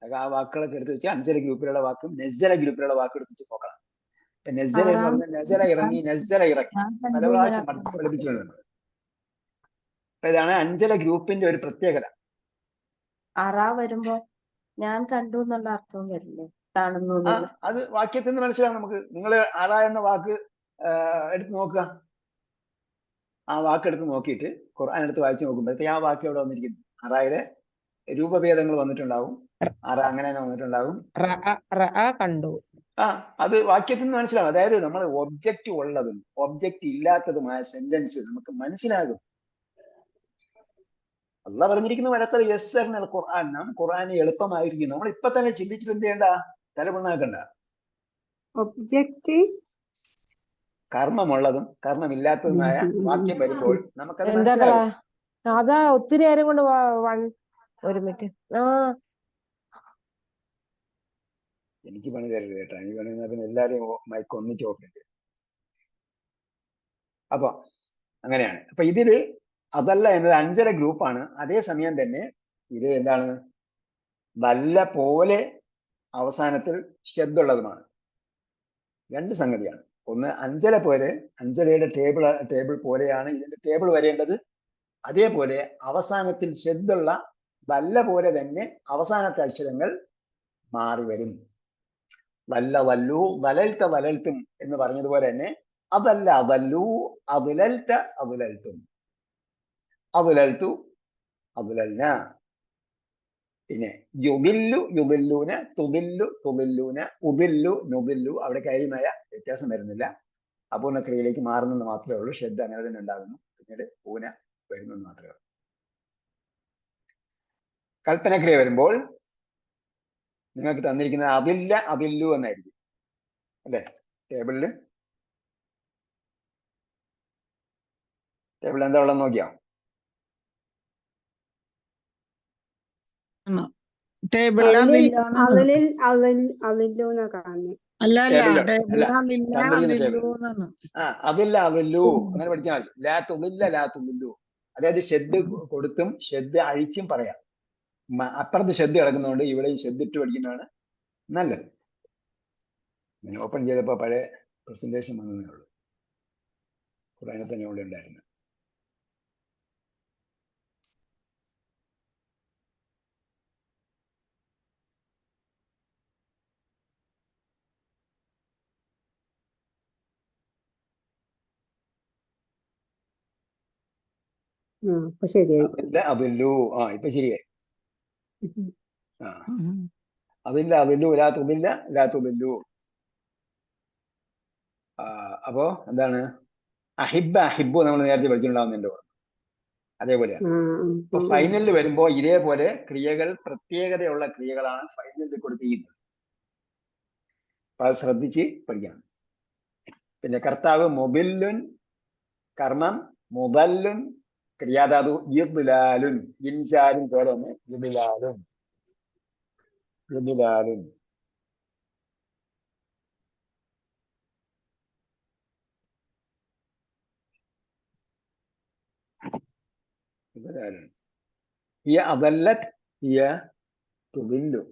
ആ വാക്കുകളൊക്കെ എടുത്ത് വെച്ച് അഞ്ചല ഗ്രൂപ്പിലുള്ള വാക്കും നസല ഗ്രൂപ്പിലുള്ള വാക്ക് എടുത്ത് വെച്ച് നോക്കണം. ഇപ്പൊ നസല എന്ന് പറഞ്ഞാൽ നസല ഇറങ്ങി, നസല ഇറക്കി, പല പ്രാവശ്യം പഠിപ്പിച്ചിട്ടുണ്ട് നമ്മൾ. അപ്പൊ ഇതാണ് അഞ്ചല ഗ്രൂപ്പിന്റെ ഒരു പ്രത്യേകത. അറ വരുമ്പോ ഞാൻ കണ്ടു എന്നുള്ള അർത്ഥം വരില്ലേ, കാണുന്നു? അത് വാക്യത്തിൽ നിന്ന് മനസ്സിലാവും നമുക്ക്. നിങ്ങൾ അറ എന്ന വാക്ക് എടുത്ത് നോക്കുക. ആ വാക്ക് എടുത്ത് നോക്കിയിട്ട് ഖുർആൻ എടുത്ത് വായിച്ചു നോക്കുമ്പോഴത്തേക്ക് ആ വാക്യം അവിടെ വന്നിരിക്കുന്നു. അറയുടെ രൂപഭേദങ്ങൾ വന്നിട്ടുണ്ടാവും. അറ അങ്ങനെ തന്നെ വന്നിട്ടുണ്ടാവും. കണ്ടു. അത് വാക്യത്തിൽ നിന്ന് മനസ്സിലാവും. അതായത് നമ്മൾ ഒബ്ജക്റ്റ് ഉള്ളതും ഒബ്ജക്റ്റ് ഇല്ലാത്തതുമായ സെന്റൻസ് നമുക്ക് മനസ്സിലാകും. അള്ളാഹ് പറഞ്ഞിരിക്കുന്നു, വലത്തത് യസ്സർനൽ ഖുർആൻ, നാം ഖുർആനെ എളുപ്പമായിരിക്കും. നമ്മൾ ഇപ്പൊ തന്നെ ചിന്തിച്ചിട്ട് എന്ത് ചെയ്യണ്ട, തലമുണ്ടാക്കണ്ട. ഒബ്ജക്റ്റ് കർമ്മമുള്ളതും കർമ്മമില്ലാത്തതുമായ വാക്യം വരുമ്പോൾ നമുക്കത് മനസ്സിലാകും. അതാ ഒത്തിരി നേരം കൊണ്ട് ഒരു മിനിറ്റ്. എനിക്ക് പണി തരരുത് കേട്ടോ. എനിക്ക് പണി പിന്നെ എല്ലാവരും മൈക്ക് ഒന്നിച്ച് ഓഫ് ചെയ്ത്. അപ്പൊ അങ്ങനെയാണ്. അപ്പൊ ഇതില് അതല്ല എന്നത് അഞ്ചര ഗ്രൂപ്പാണ്. അതേസമയം തന്നെ ഇത് എന്താണ്, നല്ല പോലെ അവസാനത്തിൽ ശബ്ദമുള്ളതുമാണ്. രണ്ട് സംഗതിയാണ്. ഒന്ന്, അഞ്ചല പോലെ, അഞ്ചലയുടെ ടേബിൾ പോലെയാണ് ഇതിന്റെ ടേബിൾ വരേണ്ടത്. അതേപോലെ അവസാനത്തിൽ ശബ്ദമുള്ള നല്ല പോലെ തന്നെ അവസാനത്തെ അക്ഷരങ്ങൾ മാറി വരും. വല്ല വല്ലു, വലൽത്ത വലൽത്തും എന്ന് പറഞ്ഞതുപോലെ തന്നെ അതല്ല അതല്ലു, അതുലൽത്ത അതുലൽത്തും, അതുലൽത്തു അതുലൽന. പിന്നെ യുദില്ലു യുദില്ലൂന, തുദില്ലു തുദില്ലൂന, ഉദില്ലു നുദില്ലു. അവിടെ കാര്യമായ വ്യത്യാസം വരുന്നില്ല. അപൂർണ ക്രിയയിലേക്ക് മാറുന്നെന്ന് മാത്രമേ ഉള്ളൂ. ശബ്ദം അങ്ങനെ തന്നെ ഉണ്ടാകുന്നു. പിന്നീട് പൂന വരുന്നെന്ന് മാത്രമേ ഉള്ളൂ. കൽപ്പനക്രിയ വരുമ്പോൾ നിങ്ങൾക്ക് തന്നിരിക്കുന്നത് അതില്ല അതില്ലു എന്നായിരിക്കും അല്ലെ? ടേബിളിൽ എന്താ ഉള്ളത് നോക്കിയാ? അതില്ല അതില്ലു അങ്ങനെ പഠിച്ചാൽ മതി. ലാ തുമില്ല ലാ തുമില്ലു. അതായത് ഷെദ് കൊടുത്തും ഷെദ് അഴിച്ചും പറയാം. അപ്പുറത്ത് ഷെദ് കിടക്കുന്നതുകൊണ്ട് ഇവിടെയും ഷെദ് ഇട്ട് പഠിക്കുന്നതാണ് നല്ലത്. ഞാൻ ഓപ്പൺ ചെയ്തപ്പോൾ പഴയ പ്രസന്റേഷൻ വന്നതേ ഉള്ളൂ. ഖുർആനിൽ തന്നെ ഇവിടെ ഉണ്ടായിരുന്നു. ഇപ്പൊ ശരിയായി. അതില്ലു. ഇപ്പൊ ശരിയായി. അതില്ല അതില്ലു ലാ തുമില്ല ലാ തുമില്ലു. അപ്പോ എന്താണ് അഹിബ അഹിബു നമ്മൾ നേരത്തെ പഠിച്ചിട്ടുണ്ടാവുന്നുണ്ട്. അതേപോലെയാണ്. ഇപ്പൊ ഉം. ഫൈനലിൽ വരുമ്പോൾ ഇതേപോലെ ക്രിയകൾ പ്രത്യേകതയുള്ള ക്രിയകളാണ് ഫൈനലിൽ കൊടുത്തിരിക്കുന്നത്. അപ്പൊ അത് ശ്രദ്ധിച്ച് പഠിക്കണം. പിന്നെ കർത്താവ് മൊബില്ലുൻ, കർമ്മം മുതല്ലുൻ, ക്രിയാധാതു ഇബ്ലാലുൻ, ഇൻസാലും പോലെ തന്നെ ഇബ്ലാലുൻ ഇബ്ലാലുൻ. ഇബ്ലാലുൻ ഹിയ അദല്ലത് ഹിയ തുദില്ലു.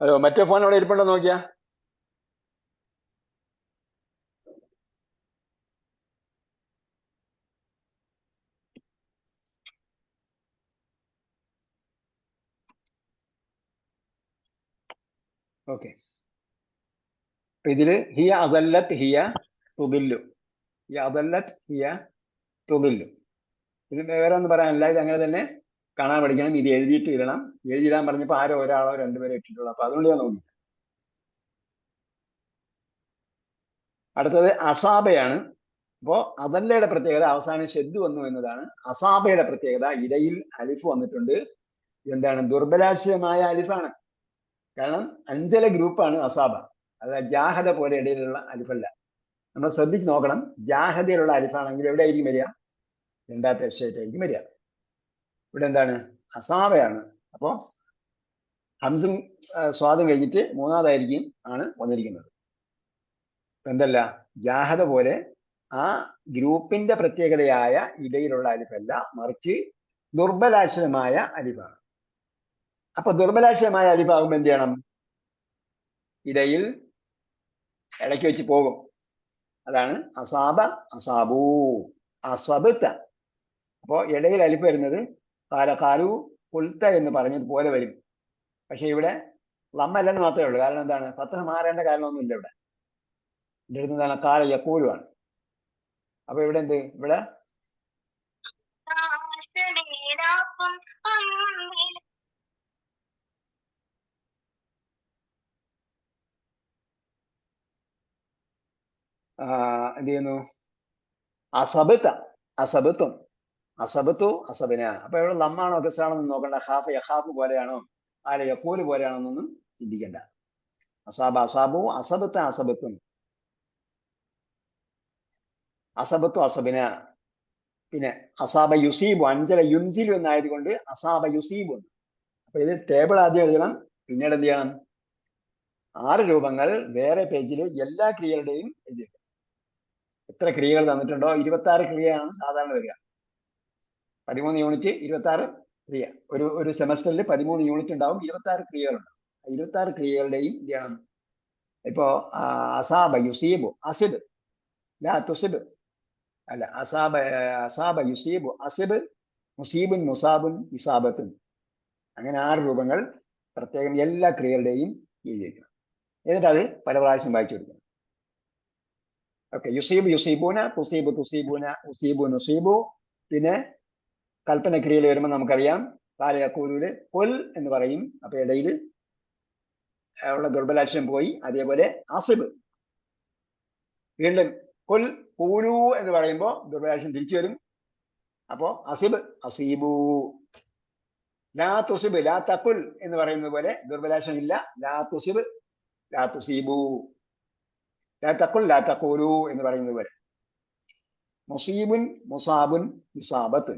ഹലോ, മറ്റേ ഫോൺ അവിടെ ഇരിപ്പുണ്ടോ നോക്കിയാ? ഓക്കെ. ഇതില് ഹിയ അദല്ലത് ഹിയ തുദില്ലു, ഹിയ അദല്ലത് ഹിയ തുദില്ലു. ഇത് വേറെ ഒന്നും പറയാനില്ല. ഇത് അങ്ങനെ തന്നെ കാണാൻ പഠിക്കണം. ഇത് എഴുതിയിട്ട് ഇടണം. എഴുതിയിടാൻ പറഞ്ഞപ്പോൾ ആരോ ഒരാളോ രണ്ടുപേരോ ഇട്ടിട്ടുള്ളൂ. അപ്പൊ അതുകൊണ്ട് ഞാൻ നോക്കി. അടുത്തത് അസാബയാണ്. അപ്പോ അതല്ലയുടെ പ്രത്യേകത അവസാനം ഷെദ് വന്നു എന്നതാണ്. അസാബയുടെ പ്രത്യേകത ഇടയിൽ അലിഫ് വന്നിട്ടുണ്ട്. എന്താണ്? ദുർബലാശയമായ അലിഫാണ്. കാരണം അഞ്ചല ഗ്രൂപ്പാണ് അസാബ. അത് ജാഹദ പോലെ ഇടയിലുള്ള അലിഫല്ല. നമ്മൾ ശ്രദ്ധിച്ച് നോക്കണം. ജാഹദയിലുള്ള അലിഫാണെങ്കിൽ എവിടെ ആയിരിക്കും വരിക? രണ്ടാമത്തെ അക്ഷരമായിട്ടായിരിക്കും വരിക. ഇവിടെ എന്താണ്? അസാബയാണ്. അപ്പോ ഹംസും സ്വാദും കഴിഞ്ഞിട്ട് മൂന്നാമതായിരിക്കും ആണ് വന്നിരിക്കുന്നത്. എന്തല്ല? ജാഹദ പോലെ ആ ഗ്രൂപ്പിന്റെ പ്രത്യേകതയായ ഇടയിലുള്ള അലിഫല്ല, മറിച്ച് ദുർബലാക്ഷരമായ അലിഫാണ്. അപ്പൊ ദുർബലാക്ഷരമായ അലിഫാകുമ്പോൾ എന്ത് ചെയ്യണം? ഇടയിൽ ഇടയ്ക്ക് വെച്ച് പോകും. അതാണ് അസാബ, അസാബു, അസബത്ത. അപ്പോ ഇടയിൽ അലിഫ് വരുന്നത് കാല, കാലു, കുൽത്ത എന്ന് പറഞ്ഞതുപോലെ വരും. പക്ഷെ ഇവിടെ ലമ്മല്ലെന്ന് മാത്രമേ ഉള്ളൂ. കാരണം എന്താണ്? ഫത്ഹ മാറേണ്ട കാരണമൊന്നുമില്ല. ഇവിടെ എന്താണ്? കാല യക്കൂലുമാണ്. അപ്പൊ ഇവിടെ എന്ത്? ഇവിടെ എന്ത് ചെയ്യുന്നു? അസബത്ത, അസബത്തും, അസബത്തു, അസബിന. അപ്പൊ ഇവിടെ ലമ്മാണോ കസാണെന്ന് നോക്കണ്ട. ഹാഫ് യഹാഫ് പോലെയാണോ ആല യക്കൂല് പോലെയാണോ എന്നൊന്നും ചിന്തിക്കണ്ട. അസാബ, അസാബു, അസബത്ത, അസബത്തും, അസബത്തു, അസബിന. പിന്നെ അസാബ യുസീബു, അഞ്ചല യുൻസിലു എന്നായതുകൊണ്ട് അസാബ യുസീബു. അപ്പൊ ഇത് ടേബിൾ ആദ്യം എഴുതണം. പിന്നീട് എന്ത് ചെയ്യണം? 6 രൂപങ്ങൾ വേറെ പേജിൽ എല്ലാ ക്രിയകളുടെയും എഴുതിയിട്ടുണ്ട്. എത്ര ക്രിയകൾ തന്നിട്ടുണ്ടോ? 26 ക്രിയയാണ് സാധാരണ വരിക. 13 യൂണിറ്റ് 26 ക്രിയ. ഒരു സെമസ്റ്ററിൽ 13 യൂണിറ്റ് ഉണ്ടാവും. 26 ക്രിയകളുണ്ടാവും. 26 ക്രിയകളുടെയും എന്ത് ചെയ്യണം? ഇപ്പോ അസാബ യുസീബു അസിബ്, ലാ തുസിബ് അല്ല, അസാബ, അസാബ യുസീബു അസിബ്, മുസീബുൻ മുസാബുൻ ഇസാബത്തുൻ. അങ്ങനെ 6 രൂപങ്ങൾ പ്രത്യേകം എല്ലാ ക്രിയകളുടെയും എഴുതിയിരിക്കണം. എന്നിട്ട് അത് പല പ്രാവശ്യം വായിച്ചു കൊടുക്കണം. ഓക്കെ. യുസീബ് യുസീബൂന, തുസീബു തുസീബൂന, ഉസീബു നുസീബു. പിന്നെ കൽപ്പന ക്രിയയിൽ വരുമ്പോൾ നമുക്കറിയാം കാലയക്കൂലൂല് കൊൽ എന്ന് പറയും. അപ്പൊ ഇടയിൽ ഉള്ള ദുർബലാക്ഷരം പോയി. അതേപോലെ അസിബ് വീണ്ടും കൊൽ കൂലു എന്ന് പറയുമ്പോൾ ദുർബലാക്ഷരം തിരിച്ചു വരും. അപ്പോ അസിബ് അസീബു. ലാ തുസിബ് ലാ തക്കുൽ എന്ന് പറയുന്നത് പോലെ ദുർബലാക്ഷരം ഇല്ല. ലാ തുസിബ് ലാ തുസീബു, ലാ തക്കുൽ ലാ തക്കൂലു എന്ന് പറയുന്നത് പോലെ. മുസീബുൻ മുസാബുൻ ഇസാബത്തുൻ,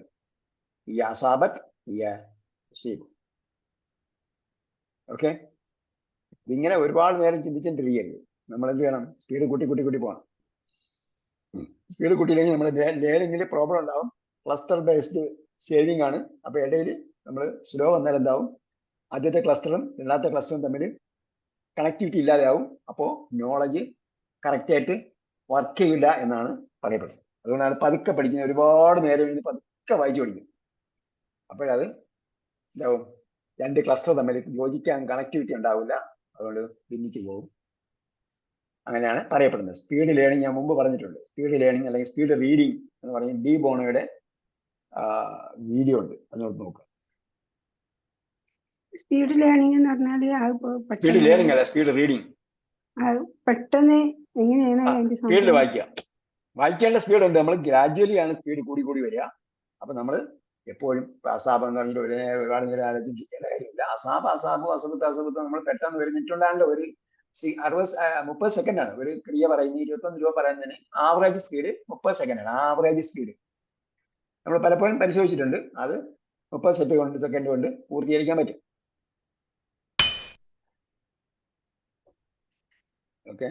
ഹിയ അസാബത്ത് ഹിയ തുസീബു. ഓക്കെ. ഇതിങ്ങനെ ഒരുപാട് നേരം ചിന്തിച്ചിട്ടിരിക്കരുത്. നമ്മൾ എന്ത് ചെയ്യണം? സ്പീഡ് കൂട്ടി കൂട്ടി കൂട്ടി പോകണം. സ്പീഡ് കൂട്ടിയില്ലെങ്കിൽ നമ്മൾ ലേണിംഗിൽ പ്രോബ്ലം ഉണ്ടാവും. ക്ലസ്റ്റർ ബേസ്ഡ് സേവിങ് ആണ്. അപ്പൊ ഇടയിൽ നമ്മൾ സ്ലോ വന്നാൽ എന്താവും? ആദ്യത്തെ ക്ലസ്റ്ററും രണ്ടാമത്തെ ക്ലസ്റ്ററും തമ്മിൽ കണക്ടിവിറ്റി ഇല്ലാതെയാവും. അപ്പോൾ നോളജ് കറക്റ്റായിട്ട് വർക്ക് ചെയ്യില്ല എന്നാണ് പറയപ്പെടുന്നത്. അതുകൊണ്ടാണ് പതുക്കെ പഠിക്കുന്നത്. ഒരുപാട് നേരം ഇരുന്ന് പതുക്കെ വായിച്ചു പഠിക്കും. അപ്പോഴത് എന്താവും? 2 ക്ലസ്റ്റർ തമ്മിൽ യോജിക്കാൻ കണക്ടിവിറ്റി ഉണ്ടാവില്ല. അതുകൊണ്ട് ഭിന്നിച്ചു പോകും. അങ്ങനെയാണ് പറയപ്പെടുന്നത്. സ്പീഡ് ലേണിംഗ് ഞാൻ മുമ്പ് പറഞ്ഞിട്ടുണ്ട്. സ്പീഡ് ലേണിംഗ് അല്ലെങ്കിൽ സ്പീഡ് റീഡിംഗ് എന്ന് പറഞ്ഞ് ഡി ബോണോയുടെ വീഡിയോ ഉണ്ട്, അതിനോട് നോക്കുക. സ്പീഡ് ലേണിംഗ് എന്ന് പറഞ്ഞാല് അത് സ്പീഡ് ലേണിംഗ് അല്ല, സ്പീഡ് റീഡിംഗ്. പെട്ടെന്ന് എങ്ങനെയാണ് അതിന്റെ സ്പീഡിൽ വായിക്കേണ്ട സ്പീഡ് ഉണ്ട്. നമ്മൾ ഗ്രാജുവലി ആണ് സ്പീഡ് കൂടി കൂടി വരിക. അപ്പൊ നമ്മൾ എപ്പോഴും അസാബ് എന്ന് പറഞ്ഞിട്ട് ഒരുപാട് നേരം ആലോചിക്കേണ്ട കാര്യമില്ല. അസാബ് നമ്മൾ പെട്ടെന്ന് വരുന്നിട്ടുണ്ടാണല്ലോ. ഒരു 30 സെക്കൻഡ് ആണ് ഒരു ക്രിയ പറയുന്നത്. 21 രൂപ പറയുന്നതിന് ആവറേജ് സ്പീഡ് 30 സെക്കൻഡ് ആണ്. ആവറേജ് സ്പീഡ് നമ്മൾ പലപ്പോഴും പരിശോധിച്ചിട്ടുണ്ട്. അത് 30 സെക്കൻഡ് കൊണ്ട് പൂർത്തീകരിക്കാൻ പറ്റും. ഓക്കെ,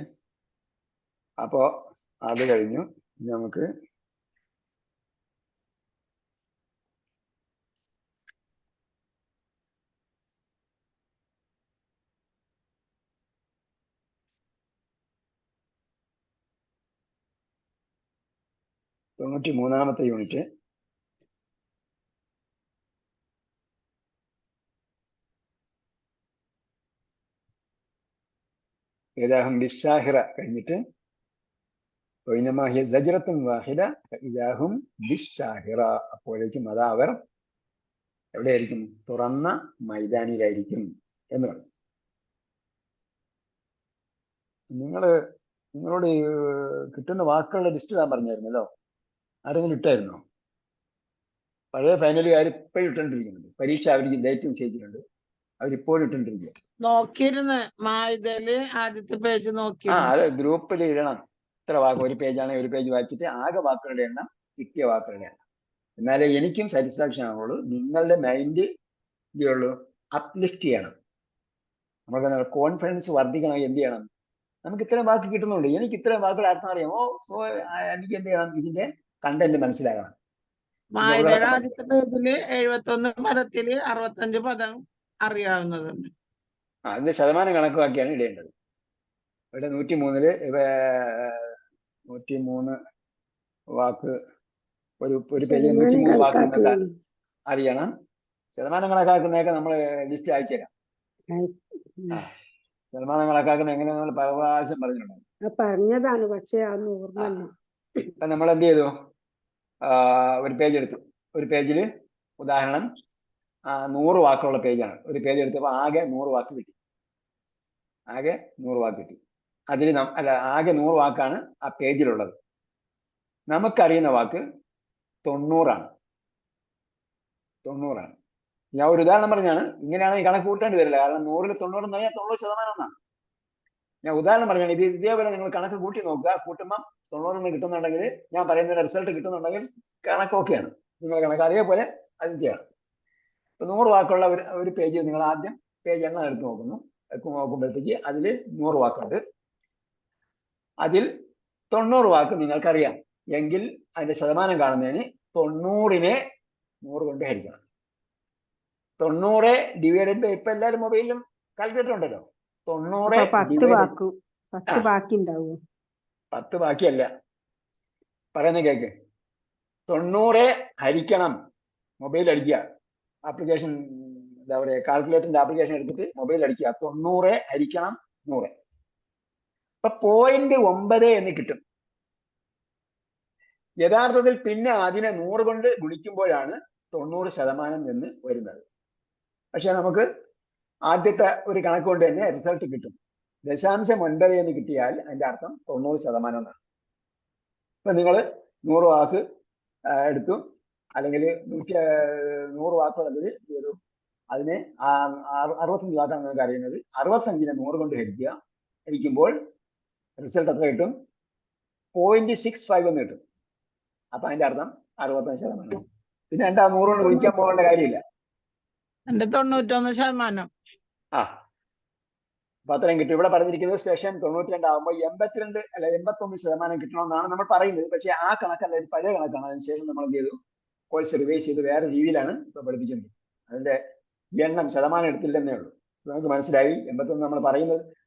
അപ്പോ അത് കഴിഞ്ഞു. നമുക്ക് തൊണ്ണൂറ്റി മൂന്നാമത്തെ യൂണിറ്റ് ഇദാഹും ബിസ്സാഹിറ കഴിഞ്ഞിട്ട് ഇദാഹും ബിസ്സാഹിറ, അപ്പോഴേക്കും അത് അവർ എവിടെയായിരിക്കും? തുറന്ന മൈതാനിയിലായിരിക്കും എന്ന് പറഞ്ഞു. നിങ്ങളോട് കിട്ടുന്ന വാക്കുകളുടെ ലിസ്റ്റ് ഇടാൻ പറഞ്ഞായിരുന്നല്ലോ. ആരെങ്കിലും ഇട്ടായിരുന്നോ? പഴയ ഫൈനലുകാർ ഇപ്പോഴും ഇട്ടുകൊണ്ടിരിക്കുന്നുണ്ട്. പരീക്ഷ അവർക്ക് ഡേറ്റ് നിശ്ചയിച്ചിട്ടുണ്ട്, അവരിപ്പോഴും ഇട്ടുകൊണ്ടിരിക്കുക. നോക്കിയിരുന്ന് മായതല് ആദ്യത്തെ പേജ് നോക്കി. അത് ഗ്രൂപ്പിൽ ഇടണം. ഇത്ര വാക്ക്, ഒരു പേജാണെങ്കിൽ ഒരു പേജ് വായിച്ചിട്ട് ആകെ വാക്കുകളുടെ എണ്ണം, കിട്ടിയ വാക്കുകളുടെ എണ്ണം. എന്നാലേ എനിക്കും സാറ്റിസ്ഫാക്ഷൻ ആവുള്ളൂ. നിങ്ങളുടെ മൈൻഡ് ഉള്ളൂ അപ്ലിഫ്റ്റ് ചെയ്യണം. നമുക്ക് കോൺഫിഡൻസ് വർദ്ധിക്കണം. എന്ത് ചെയ്യണം? നമുക്ക് ഇത്രയും വാക്ക് കിട്ടുന്നുണ്ട്, എനിക്ക് ഇത്രയും വാക്കുകളുടെ അർത്ഥം അറിയാമോ, സോ എനിക്ക് എന്ത് ചെയ്യണം? ഇതിന്റെ കണ്ടന്റ് മനസ്സിലാകണം. മായതയുടെ ആദ്യത്തെ പേജില് 71 പദത്തില് 65 പദം അറിയാവുന്നതുണ്ട്. അതിന്റെ ശതമാനം കണക്കാക്കിയാണ് ഇടേണ്ടത്. ഇവിടെ 103 103 വാക്ക്, ഒരു പേജിൽ 103 വാക്ക് നിങ്ങൾക്ക് അറിയണം. ശതമാനം കണക്കാക്കുന്നതൊക്കെ നമ്മൾ ലിസ്റ്റ് അയച്ചു തരാം. ശതമാനം കണക്കാക്കുന്ന എങ്ങനെ നമ്മൾ പല പ്രാവശ്യം പറഞ്ഞതാണ്, പക്ഷെ അതൊന്നും ഓർമ്മയില്ല. ഇപ്പൊ നമ്മൾ എന്ത് ചെയ്തു? ഒരു പേജ് എടുത്തു. ഒരു പേജിൽ ഉദാഹരണം 100 വാക്കുള്ള പേജാണ്. ഒരു പേജ് എടുത്തപ്പോൾ ആകെ 100 വാക്ക് കിട്ടി. ആകെ 100 വാക്ക് കിട്ടി. അതിൽ ആകെ 100 വാക്കാണ് ആ പേജിലുള്ളത്. നമുക്കറിയുന്ന വാക്ക് 90 ആണ്. 90 ആണ്. ഞാൻ ഒരു ഉദാഹരണം പറഞ്ഞാണ്. ഇങ്ങനെയാണ് ഈ കണക്ക് കൂട്ടേണ്ടി വരില്ല. കാരണം 100ൽ 90 എന്ന് പറഞ്ഞാൽ 90% എന്നാണ്. ഞാൻ ഉദാഹരണം പറഞ്ഞാണ്. ഇതേപോലെ നിങ്ങൾ കണക്ക് കൂട്ടി നോക്കുക. കൂട്ടുമ്പോൾ 90 കിട്ടുന്നുണ്ടെങ്കിൽ, ഞാൻ പറയുന്ന റിസൾട്ട് കിട്ടുന്നുണ്ടെങ്കിൽ കണക്ക് ഓക്കെയാണ്. നിങ്ങൾ കണക്ക് അതേപോലെ അത് ചെയ്യണം. ഇപ്പൊ 100 വാക്കുള്ള ഒരു പേജ് നിങ്ങൾ ആദ്യം പേജ് എണ്ണം എടുത്ത് നോക്കുമ്പോഴത്തേക്ക് അതിൽ 100 വാക്കുണ്ട്. അതിൽ 90 വാക്ക് നിങ്ങൾക്കറിയാം എങ്കിൽ അതിന്റെ ശതമാനം കാണുന്നതിന് 90നെ 100 കൊണ്ട് ഹരിക്കണം. 90 ഡിവൈഡഡ് ബൈ, ഇപ്പൊ എല്ലാവരും മൊബൈലിലും കാൽക്കുലേറ്റർ ഉണ്ടല്ലോ. 90 10 ബാക്കി ഉണ്ടാവുമോ? 10 ബാക്കിയല്ല പറയുന്ന കേക്ക്. 90 ഹരിക്കണം. മൊബൈൽ അടിക്കുക, ആപ്ലിക്കേഷൻ എന്താ പറയുക, കാൽക്കുലേറ്ററിന്റെ ആപ്ലിക്കേഷൻ എടുത്തിട്ട് മൊബൈൽ അടിക്കുക. 90 ഹരിക്കണം 100. ഇപ്പൊ 0.9 എന്ന് കിട്ടും. യഥാർത്ഥത്തിൽ പിന്നെ അതിനെ 100 കൊണ്ട് ഗുണിക്കുമ്പോഴാണ് 90% എന്ന് വരുന്നത്. പക്ഷെ നമുക്ക് ആദ്യത്തെ ഒരു കണക്ക് കൊണ്ട് തന്നെ റിസൾട്ട് കിട്ടും. 0.9 എന്ന് കിട്ടിയാൽ അതിന്റെ അർത്ഥം 90% എന്നാണ്. ഇപ്പൊ നിങ്ങൾ 100 വാക്ക് എടുത്തു, അല്ലെങ്കിൽ 100 വാക്കുള്ളത് ഒരു അതിനെ 65 വാക്കാണ് നിങ്ങൾക്ക് അറിയുന്നത്. 65നെ 100 കൊണ്ട് ഹരിക്കുമ്പോൾ റിസൾട്ട് എത്ര കിട്ടും? 0.65 എന്ന് കിട്ടും. അപ്പൊ അതിന്റെ അർത്ഥം 65%. പിന്നെ എന്താ 100 കൊണ്ട് ഗുണിക്കാൻ പോകേണ്ട കാര്യമില്ല. എന്റെ 91%. അപ്പൊ അത്രയും കിട്ടും. ഇവിടെ പറഞ്ഞിരിക്കുന്നത് സെഷൻ 92 ആകുമ്പോൾ 82 അല്ല 81% കിട്ടണമെന്നാണ് നമ്മൾ പറയുന്നത്. പക്ഷെ ആ കണക്കല്ല, ഒരു പഴയ കണക്കാണ്. അതിനുശേഷം നമ്മൾ എന്ത് ചെയ്തു? കോഴ്സ് റിവൈസ് ചെയ്ത് വേറെ രീതിയിലാണ് ഇപ്പൊ പഠിപ്പിച്ചിട്ടുണ്ട്. അതിന്റെ എണ്ണം ശതമാനം എടുത്തില്ലെന്നേ ഉള്ളൂ. നമുക്ക് മനസ്സിലായി. 81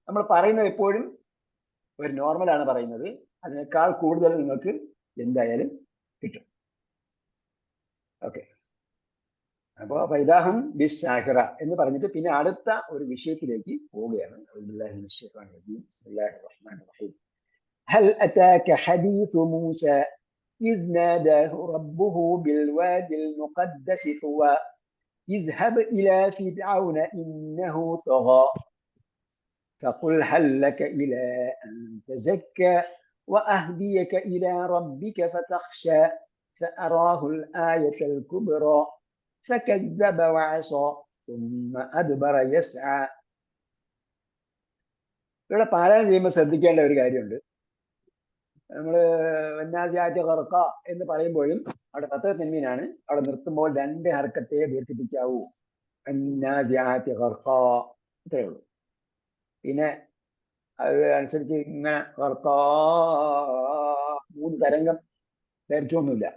നമ്മൾ പറയുന്നത് എപ്പോഴും ഒരു നോർമലാണ് പറയുന്നത്. അതിനേക്കാൾ കൂടുതൽ നിങ്ങൾക്ക് എന്തായാലും കിട്ടും. ഓക്കെ, അപ്പൊ ഫൈദാഹും ബിസ്സാഹിറ എന്ന് പറഞ്ഞിട്ട് പിന്നെ അടുത്ത ഒരു വിഷയത്തിലേക്ക് പോവുകയാണ്. هل أتاك حديث موسى إذ ناداه ربه بالوادي المقدس طوى اذهب إلى فرعون إنه طغى فقل هل لك إلى أن تزكى وأهديك إلى ربك فتخشى فأراه الآية الكبرى فكذب وعصى ثم أدبر يسعى. ഇവിടെ പാരായണം ചെയ്യുമ്പോൾ ശ്രദ്ധിക്കേണ്ട ഒരു കാര്യമുണ്ട്. നമ്മൾ വന്നാസിയാറ്റ് ഖർഖ എന്ന് പറയുമ്പോഴും അവിടെ ഫത്ഹ തൻവീനാണ്. അവിടെ നിർത്തുമ്പോൾ 2 ഹർക്കത്തെ ദീർഘിപ്പിക്കാവൂ. വന്നാസിയാറ്റ് ഖർഖ ഇത്രയേ ഉള്ളൂ. പിന്നെ അത് അനുസരിച്ച് ഇങ്ങനെ ഖർഖ 3 തരംഗം ദൈർഘ്യമൊന്നുമില്ല.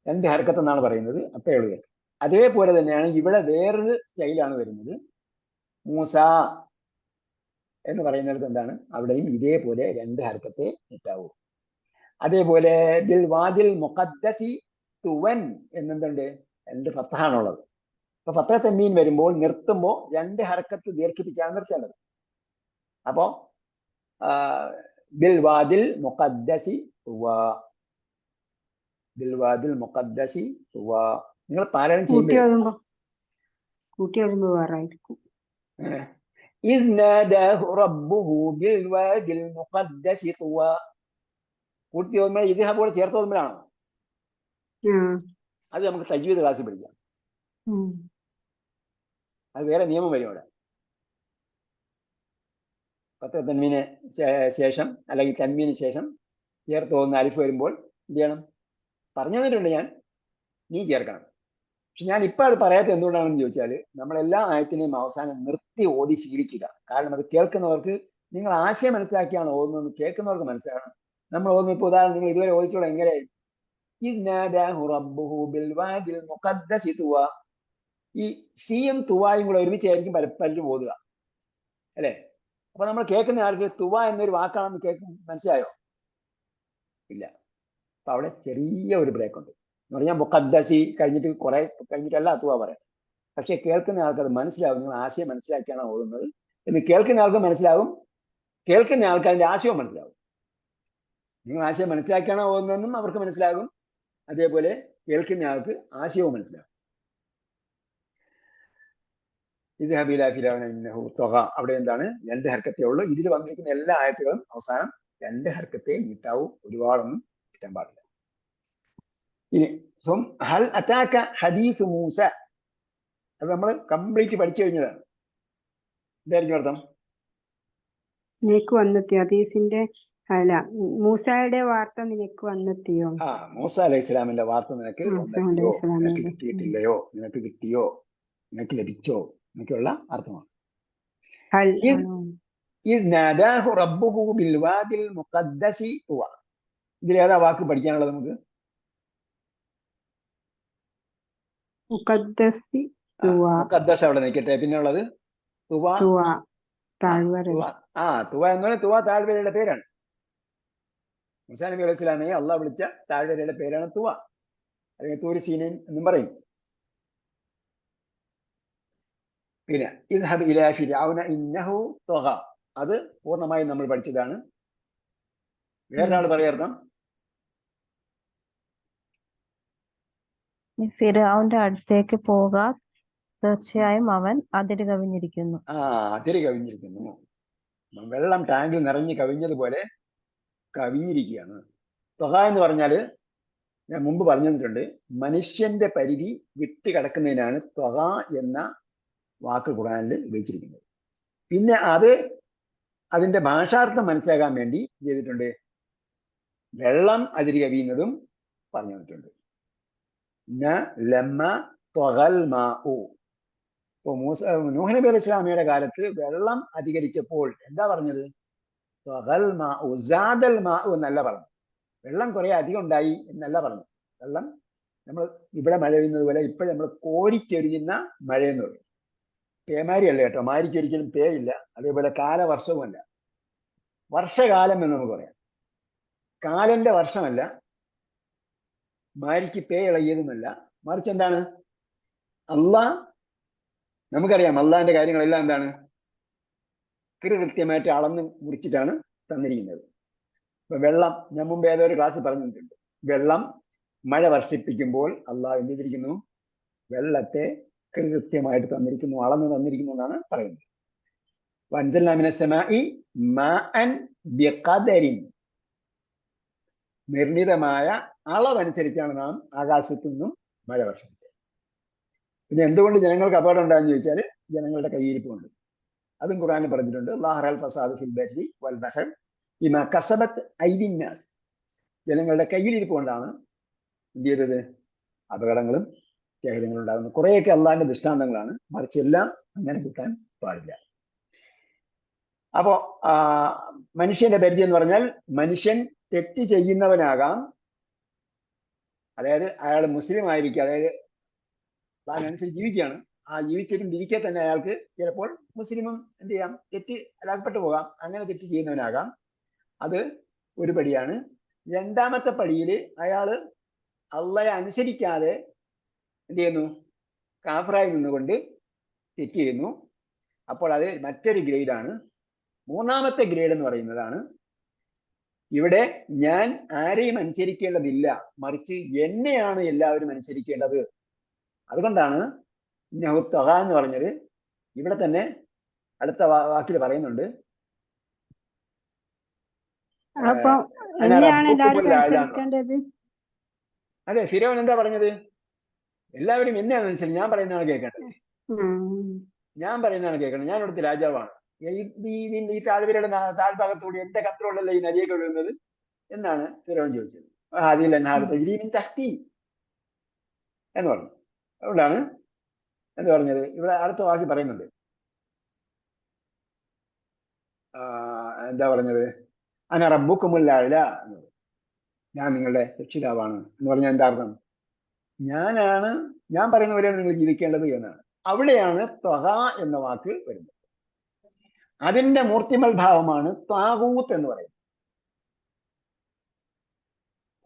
2 ഹർക്കത്ത് എന്നാണ് പറയുന്നത്. അത്രയേ ഉള്ളൂ. അതേപോലെ തന്നെയാണ് ഇവിടെ വേറൊരു സ്റ്റൈലാണ് വരുന്നത്. മൂസ എന്ന് പറയുന്നിടത്ത് എന്താണ്, അവിടെയും ഇതേപോലെ 2 ഹർക്കത്തെ കിട്ടാവൂ. അതേപോലെ ദിൽ വാദിൽ മുഖദ്ദസി തുവൻ എന്നെന്തുണ്ട്, 2 ഫത്തഹാണുള്ളത്. അപ്പൊ ഫത്തഹ തൻവീൻ വരുമ്പോൾ നിർത്തുമ്പോൾ 2 ഹർക്കത്ത് ദീർഘിപ്പിച്ചാണ് നിർത്തേണ്ടത്. അപ്പോ ദിൽ വാദിൽ മുഖദ്ദസി തുവ, ദിൽ വാദിൽ മുഖദ്ദസി തുവ. നിങ്ങൾ പാരായണം ചെയ്യുമ്പോൾ കൂട്ടി എഴുതുമ്പോ വേറായിരിക്കും. إذ ناداه ربه بالوادي المقدس طوى. കൂട്ടി ഓതുമ്പോൾ ഇത് കൂടെ ചേർത്ത് ഓതുമ്പോഴാണോ? അത് നമുക്ക് തജ്വീദ് ക്ലാസ്സിൽ പഠിക്കാം. അത് വേറെ നിയമം വരും അവിടെ. ഫത്ഹ തൻവീന് ശേഷം അല്ലെങ്കിൽ തൻവീന് ശേഷം ചേർത്ത് ഓതുന്ന അലിഫ് വരുമ്പോൾ എന്ത് ചെയ്യണം? പറഞ്ഞു തന്നിട്ടുണ്ട് ഞാൻ, നീ ചേർക്കണം. പക്ഷെ ഞാൻ ഇപ്പൊ അത് പറയാത്ത എന്തുകൊണ്ടാണെന്ന് ചോദിച്ചാൽ, നമ്മളെല്ലാ ആയത്തിനെയും അവസാനം നിർത്തി ഓതി ശീലിക്കുക. കാരണം അത് കേൾക്കുന്നവർക്ക്, നിങ്ങൾ ആശയം മനസ്സിലാക്കിയാണ് ഓതുന്നത്, കേൾക്കുന്നവർക്ക് മനസ്സിലാക്കണം. നമ്മൾ ഓതുന്ന ഇപ്പൊ ഉദാഹരണം നിങ്ങൾ ഇതുവരെ ഓദിച്ചോളൂ എങ്ങനെയായി? ഈ ഷീയും തുവായും കൂടെ ഒരുമിച്ചായിരിക്കും പലരും ഓതുക, അല്ലെ? അപ്പൊ നമ്മൾ കേൾക്കുന്ന ആൾക്ക് തുവ എന്നൊരു വാക്കാണെന്ന് മനസ്സിലായോ? ഇല്ല. അപ്പൊ അവിടെ ചെറിയ ഒരു ബ്രേക്ക് ഉണ്ട്. എന്ന് പറഞ്ഞാൽ മുഖദ്ദസി കഴിഞ്ഞിട്ട് കുറെ കഴിഞ്ഞിട്ടല്ല തുവ പറയാം. പക്ഷെ കേൾക്കുന്ന ആൾക്ക് അത് മനസ്സിലാവും. നിങ്ങൾ ആശയം മനസ്സിലാക്കിയാണ് ഓതുന്നത് എന്ന് കേൾക്കുന്ന ആൾക്ക് മനസ്സിലാവും. കേൾക്കുന്ന ആൾക്ക് അതിന്റെ ആശയവും മനസ്സിലാവും. നിങ്ങൾ ആശയം മനസ്സിലാക്കിയാണ് ഓതുന്നതെന്നും അവർക്ക് മനസ്സിലാകും. അതേപോലെ കേൾക്കുന്ന ആൾക്ക് ആശയവും മനസ്സിലാകും. ഇത് ഹബീല ഫിറഔന ഇന്നഹു ത്വഗ. അവിടെ എന്താണ്? 2 ഹർക്കത്തേ ഉള്ളൂ. ഇതിൽ വന്നിരിക്കുന്ന എല്ലാ ആയത്തുകളും അവസാനം 2 ഹർക്കത്തെ നീട്ടാവൂ. ഒരുപാടൊന്നും കിട്ടാൻ പാടില്ല. ഇനി ഹൽ അതാക ഹദീസ് മൂസ, അത് നമ്മൾ കംപ്ലീറ്റ് പഠിച്ചു കഴിഞ്ഞതാണ്. എന്തായിരുന്നു അർത്ഥം? നിനക്ക് വന്നെത്തിയോ ഹദീസിന്റെ? അല്ല, മൂസയുടെ വാർത്ത നിനക്ക് വന്നെത്തിയോ? മൂസ അലൈഹി ഇസ്ലാമിന്റെ വാർത്ത നിനക്ക് വന്നെത്തിയോ, നിനക്ക് കിട്ടിയിട്ടില്ലയോ, നിനക്ക് കിട്ടിയോ, നിനക്ക് ലഭിച്ചോ എന്നൊക്കെയുള്ള അർത്ഥമാണ്. ഇതിലേതാ വാക്ക് പഠിക്കാനുള്ളത് നമുക്ക്? മുഖദ്ദസ് അവിടെ നിൽക്കട്ടെ. പിന്നെ ഉള്ളത് തുവ. തുവ എന്ന് പറഞ്ഞാൽ തുവ താഴ്വരയുടെ പേരാണ്. മൂസാ നബി അലൈഹി സ്വലാമയെ അള്ളാഹ് വിളിച്ച താഴ്വരയുടെ പേരാണ് തുവ, അല്ലെങ്കിൽ തൂര് സീനൈൻ എന്നും പറയും. പിന്നെ ഇദ്ഹബ് ഇലാ ഫിർഔന ഇന്നഹു ത്വഗ, അത് പൂർണ്ണമായും നമ്മൾ പഠിച്ചതാണ്. വേറൊരാൾ പറയാർത്ഥം? ഫിർഔന്റെ അടുത്തേക്ക് പോക, തീർച്ചയായും അവൻ അതിര് കവിഞ്ഞിരിക്കുന്നു. അതിര് കവിഞ്ഞിരിക്കുന്നു. വെള്ളം ടാങ്കിൽ നിറഞ്ഞു കവിഞ്ഞതുപോലെ കവിഞ്ഞിരിക്കുകയാണ്. ത്വഗ എന്ന് പറഞ്ഞാല് ഞാൻ മുമ്പ് പറഞ്ഞു തന്നിട്ടുണ്ട്, മനുഷ്യന്റെ പരിധി വിട്ട് കിടക്കുന്നതിനാണ് ത്വഗ എന്ന വാക്ക് ഖുർആനിൽ ഉപയോഗിച്ചിരിക്കുന്നത്. പിന്നെ അതിന്റെ ഭാഷാർത്ഥം മനസ്സിലാക്കാൻ വേണ്ടി ചെയ്തിട്ടുണ്ട്, വെള്ളം അതിര് കവിയുന്നതും പറഞ്ഞു തന്നിട്ടുണ്ട്. ഇപ്പൊ നൂഹ് നബി അലൈഹി സ്വലാമയുടെ കാലത്ത് വെള്ളം അധികരിച്ചപ്പോൾ എന്താ പറഞ്ഞത്? എന്നല്ല പറഞ്ഞു. വെള്ളം കുറെ അധികം ഉണ്ടായി എന്നല്ല പറഞ്ഞു. വെള്ളം നമ്മൾ ഇവിടെ മഴ പെയ്യുന്നത് പോലെ ഇപ്പോഴും നമ്മൾ കോരിച്ചൊരിയുന്ന മഴയെന്ന് പറയും. പേമാരിയല്ല കേട്ടോ, മാരിക്ക് ഒരിക്കലും പേയില്ല. അതേപോലെ കാലവർഷവുമല്ല, വർഷകാലം എന്ന് നമുക്ക് പറയാം. കാലന്റെ വർഷമല്ല, മാരിക്ക് പേ ഇളകിയതുമല്ല, മറിച്ച് എന്താണ്? അള്ളാഹ് നമുക്കറിയാം അള്ളാഹിന്റെ കാര്യങ്ങളെല്ലാം എന്താണ് കൃത്യമായിട്ട് അളന്ന് മുറിച്ചിട്ടാണ് തന്നിരിക്കുന്നത്. ഇപ്പൊ വെള്ളം ഞാൻ മുമ്പ് ഏതൊരു ക്ലാസ് പറഞ്ഞിട്ടുണ്ട്. വെള്ളം മഴ വർഷിപ്പിക്കുമ്പോൾ അള്ളാഹ് എന്ത് ചെയ്തിരിക്കുന്നു? വെള്ളത്തെ കൃത്യമായിട്ട് തന്നിരിക്കുന്നു, അളന്ന് തന്നിരിക്കുന്നു എന്നാണ് പറയുന്നത്. വൻസൽനാ മിനസ് സമാഇ മാഅൻ ബിഖദരിൻ, നിർണിതമായ അളവനുസരിച്ചാണ് നാം ആകാശത്തു നിന്നും മഴ വർഷിപ്പിച്ചത്. പിന്നെ എന്തുകൊണ്ട് ജനങ്ങൾക്ക് അപകടം ഉണ്ടായെന്ന് ചോദിച്ചാൽ ജനങ്ങളുടെ കയ്യിരിപ്പുണ്ട്. അതും ഖുർആനിൽ പറഞ്ഞിട്ടുണ്ട്. ളാഹറൽ ഫസാദു ഫിൽ ബർരി വൽ ബഹർ ബിമാ കസബത് ഐദിൻ നാസ്. ജനങ്ങളുടെ കയ്യിലിരിപ്പ് കൊണ്ടാണ് എന്ത് ചെയ്തത്? അപകടങ്ങളും ത്യാഗങ്ങളും ഉണ്ടാകുന്നത്. കുറേയൊക്കെ അള്ളാഹിന്റെ ദൃഷ്ടാന്തങ്ങളാണ്, മറിച്ച് എല്ലാം അങ്ങനെ കിട്ടാൻ പാടില്ല. അപ്പോ മനുഷ്യന്റെ പരിധി എന്ന് പറഞ്ഞാൽ മനുഷ്യൻ തെറ്റ് ചെയ്യുന്നവനാകാം, അതായത് അയാൾ മുസ്ലിം ആയിരിക്കുക, അതായത് അതിനനുസരിച്ച് ജീവിക്കുകയാണ്. ആ ജീവിച്ചിരിക്കെ തന്നെ അയാൾക്ക് ചിലപ്പോൾ മുസ്ലിമും എന്ത് ചെയ്യാം, തെറ്റ് അലാൽപ്പെട്ടു പോകാം. അങ്ങനെ തെറ്റ് ചെയ്യുന്നവനാകാം. അത് ഒരു പടിയാണ്. രണ്ടാമത്തെ പടിയിൽ അയാള് അള്ളയെ അനുസരിക്കാതെ എന്ത് ചെയ്യുന്നു? കാഫറായി നിന്നുകൊണ്ട് തെറ്റ് ചെയ്യുന്നു. അപ്പോൾ അത് മറ്റൊരു ഗ്രേഡാണ്. മൂന്നാമത്തെ ഗ്രേഡ് എന്ന് പറയുന്നതാണ് ഇവിടെ ഞാൻ ആരെയും അനുസരിക്കേണ്ടതില്ല, മറിച്ച് എന്നെയാണ് എല്ലാവരും അനുസരിക്കേണ്ടത്. അതുകൊണ്ടാണ് നഹുത്തഹ എന്ന് പറഞ്ഞത്. ഇവിടെ തന്നെ അടുത്ത വാക്കിൽ പറയുന്നുണ്ട്, അപ്പൊ എന്നെയാണ് എല്ലാവരും അനുസരിക്കേണ്ടത്. അതെ, ഫിറോൻ എന്താ പറഞ്ഞത്? എല്ലാവരും എന്നെയാണ് അനുസരിച്ച്, ഞാൻ പറയുന്നതാണ് കേൾക്കേണ്ടത്, ഞാൻ പറയുന്നതാണ് കേൾക്കേണ്ടത്, ഞാൻ ഇവിടുത്തെ രാജാവാണ്. ഈ താഴ്വരയുടെ താഴ്ഭാഗത്തൂടി എന്റെ കൺട്രോളല്ലേ ഈ നദിയൊക്കെ ഒഴുകുന്നത് എന്നാണ് ഫിറോൻ ചോദിച്ചത്. അതിൽ തഹ്തി എന്ന് പറഞ്ഞു. അതുകൊണ്ടാണ് എന്ന് പറഞ്ഞത്. ഇവിടെ അടുത്ത വാക്കി പറയുന്നുണ്ട്, എന്താ പറഞ്ഞത്? അന റബ്ബുക്കുമുൽ അഅ്ല, ഞാൻ നിങ്ങളുടെ രക്ഷിതാവാണ് എന്ന് പറഞ്ഞാൽ എന്താ അർത്ഥം? ഞാൻ പറയുന്ന പോലെയാണ് നിങ്ങൾ ജീവിക്കേണ്ടത് എന്നാണ്. അവിടെയാണ് ത്വഹ എന്ന വാക്ക് വരുന്നത്. അതിന്റെ മൂർത്തിമൽ ഭാവമാണ് ത്വാഗൂത്ത് എന്ന് പറയുന്നത്.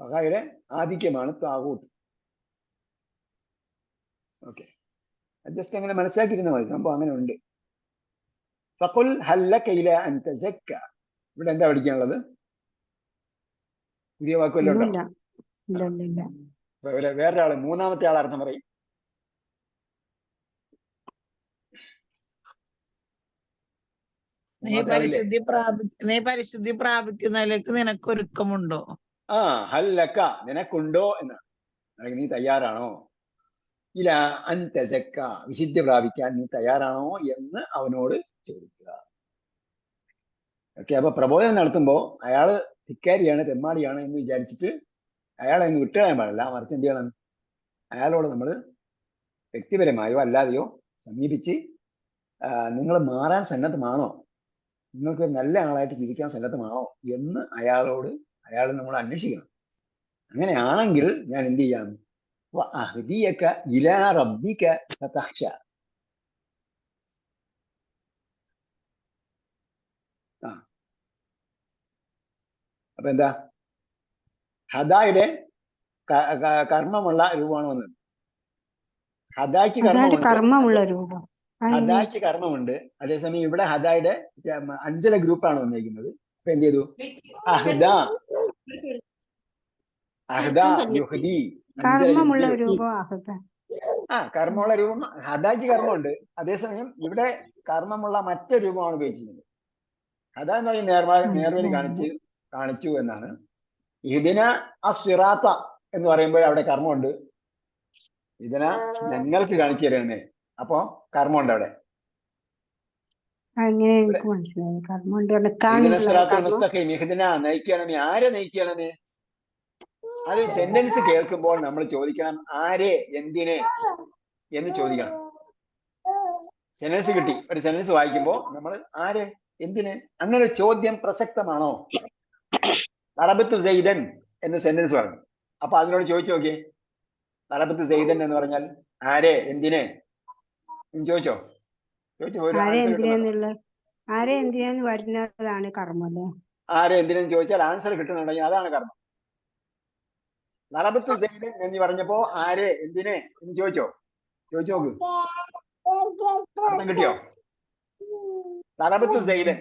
ത്വഹയുടെ ആധിക്യമാണ് ത്വാഗൂത്ത്. ഓക്കെ, ജസ്റ്റ് അങ്ങനെ മനസ്സിലാക്കിയിരുന്ന മതി. സംഭവം അങ്ങനെ ഉണ്ട്. ഫഖുൽ ഹല്ലക ഇലാ അൻ തസക്ക. ഇവിടെ എന്താ പഠിക്കാനുള്ളത്? പുതിയ വാക്കുവല്ലോ ഉണ്ടോ? വേറൊരാള്, മൂന്നാമത്തെ ആൾ അർത്ഥം പറയും. നീ പരിശുദ്ധി പ്രാപിക്കുന്നതിലേക്ക് നിനക്ക് ഒരുക്കമുണ്ടോ? ഹല്ലക, നിനക്കുണ്ടോ എന്നാണ്. നീ തയ്യാറാണോ? ഇല അൻ തസക്ക, വിശുദ്ധി പ്രാപിക്കാൻ നീ തയ്യാറാണോ എന്ന് അവനോട് ചോദിക്കുക. ഓക്കെ, അപ്പൊ പ്രബോധനം നടത്തുമ്പോ അയാള് ധിക്കാരിയാണ്, തെമ്മാടിയാണ് എന്ന് വിചാരിച്ചിട്ട് അയാളെ ഒന്ന് വിട്ടുകളയാൻ പാടില്ല. മറിച്ച് എന്ത് ചെയ്യണം? അയാളോട് നമ്മൾ വ്യക്തിപരമായോ അല്ലാതെയോ സമീപിച്ച് നിങ്ങൾ മാറാൻ സന്നദ്ധമാണോ, നിങ്ങൾക്ക് നല്ല ആളായിട്ട് ജീവിക്കാൻ സന്നദ്ധമാണോ എന്ന് അയാൾ നമ്മൾ അന്വേഷിക്കണം. അങ്ങനെയാണെങ്കിൽ ഞാൻ എന്ത് ചെയ്യാം? വഅഹ്ദിയക ഇലാ റബ്ബിക ഫതഖ്ശ. അപ്പൊ എന്താ? ഹദായുടെ കർമ്മമുള്ള രൂപമാണ് വന്നത്. ഹദായ്ക്ക് കർമ്മമുള്ള രൂപം, ഹദായ്ക്ക് കർമ്മമുണ്ട്. അതേസമയം ഇവിടെ ഹദായുടെ അഞ്ചല ഗ്രൂപ്പാണ് വന്നിരിക്കുന്നത്. അപ്പൊ എന്ത് ചെയ്തു? യുഹ്ദി, കർമ്മമുള്ള രൂപം. കർമ്മമുള്ള രൂപം. ഹദായ്ക്ക് കർമ്മമുണ്ട്. അതേസമയം ഇവിടെ കർമ്മമുള്ള മറ്റൊരു രൂപമാണ് ഉപയോഗിച്ചിരുന്നത്. ഹദ എന്ന് പറയുന്നത് നേർവഴി കാണിച്ചു എന്നാണ്. ഇതിന അസിറാത്ത എന്ന് പറയുമ്പോൾ അവിടെ കർമ്മമുണ്ട്. ഇതിന ഞങ്ങൾക്ക് കാണിച്ചു തരുന്നേ, അപ്പൊ കർമ്മമുണ്ട് അവിടെ. നയിക്കണമേ. ആരെ നയിക്കണമേ? അത് സെന്റൻസ് കേൾക്കുമ്പോൾ നമ്മൾ ചോദിക്കണം, ആരെ എന്തിനെ എന്ന് ചോദിക്കണം. സെന്റൻസ് കിട്ടി, ഒരു സെന്റൻസ് വായിക്കുമ്പോൾ നമ്മൾ ആരെ എന്തിന്, അങ്ങനെ ഒരു ചോദ്യം പ്രസക്തമാണോ? തറബത്തു സൈദൻ എന്ന് സെന്റൻസ് പറഞ്ഞു. അപ്പൊ അതിനോട് ചോദിച്ചു നോക്കിയേ, തറബത്തു സൈദൻ എന്ന് പറഞ്ഞാൽ ആരെ എന്തിനെ ചോദിച്ചോ? ആരെ എന്തിനാന്ന് വരുന്നതാണ് കർമ്മം അല്ലേ? ആരെ എന്തിനെന്ന് ചോദിച്ചാൽ ആൻസർ കിട്ടുന്നുണ്ടെങ്കിൽ അതാണ് കർമ്മം. തറബത്തു സൈദൻ എന്ന് പറഞ്ഞപ്പോ ആരെ എന്തിനെ എന്ന് ചോദിച്ചോ? ചോദിച്ചു നോക്ക്. അർത്ഥം കിട്ടിയോ? ദറബത്തു സൈദൻ.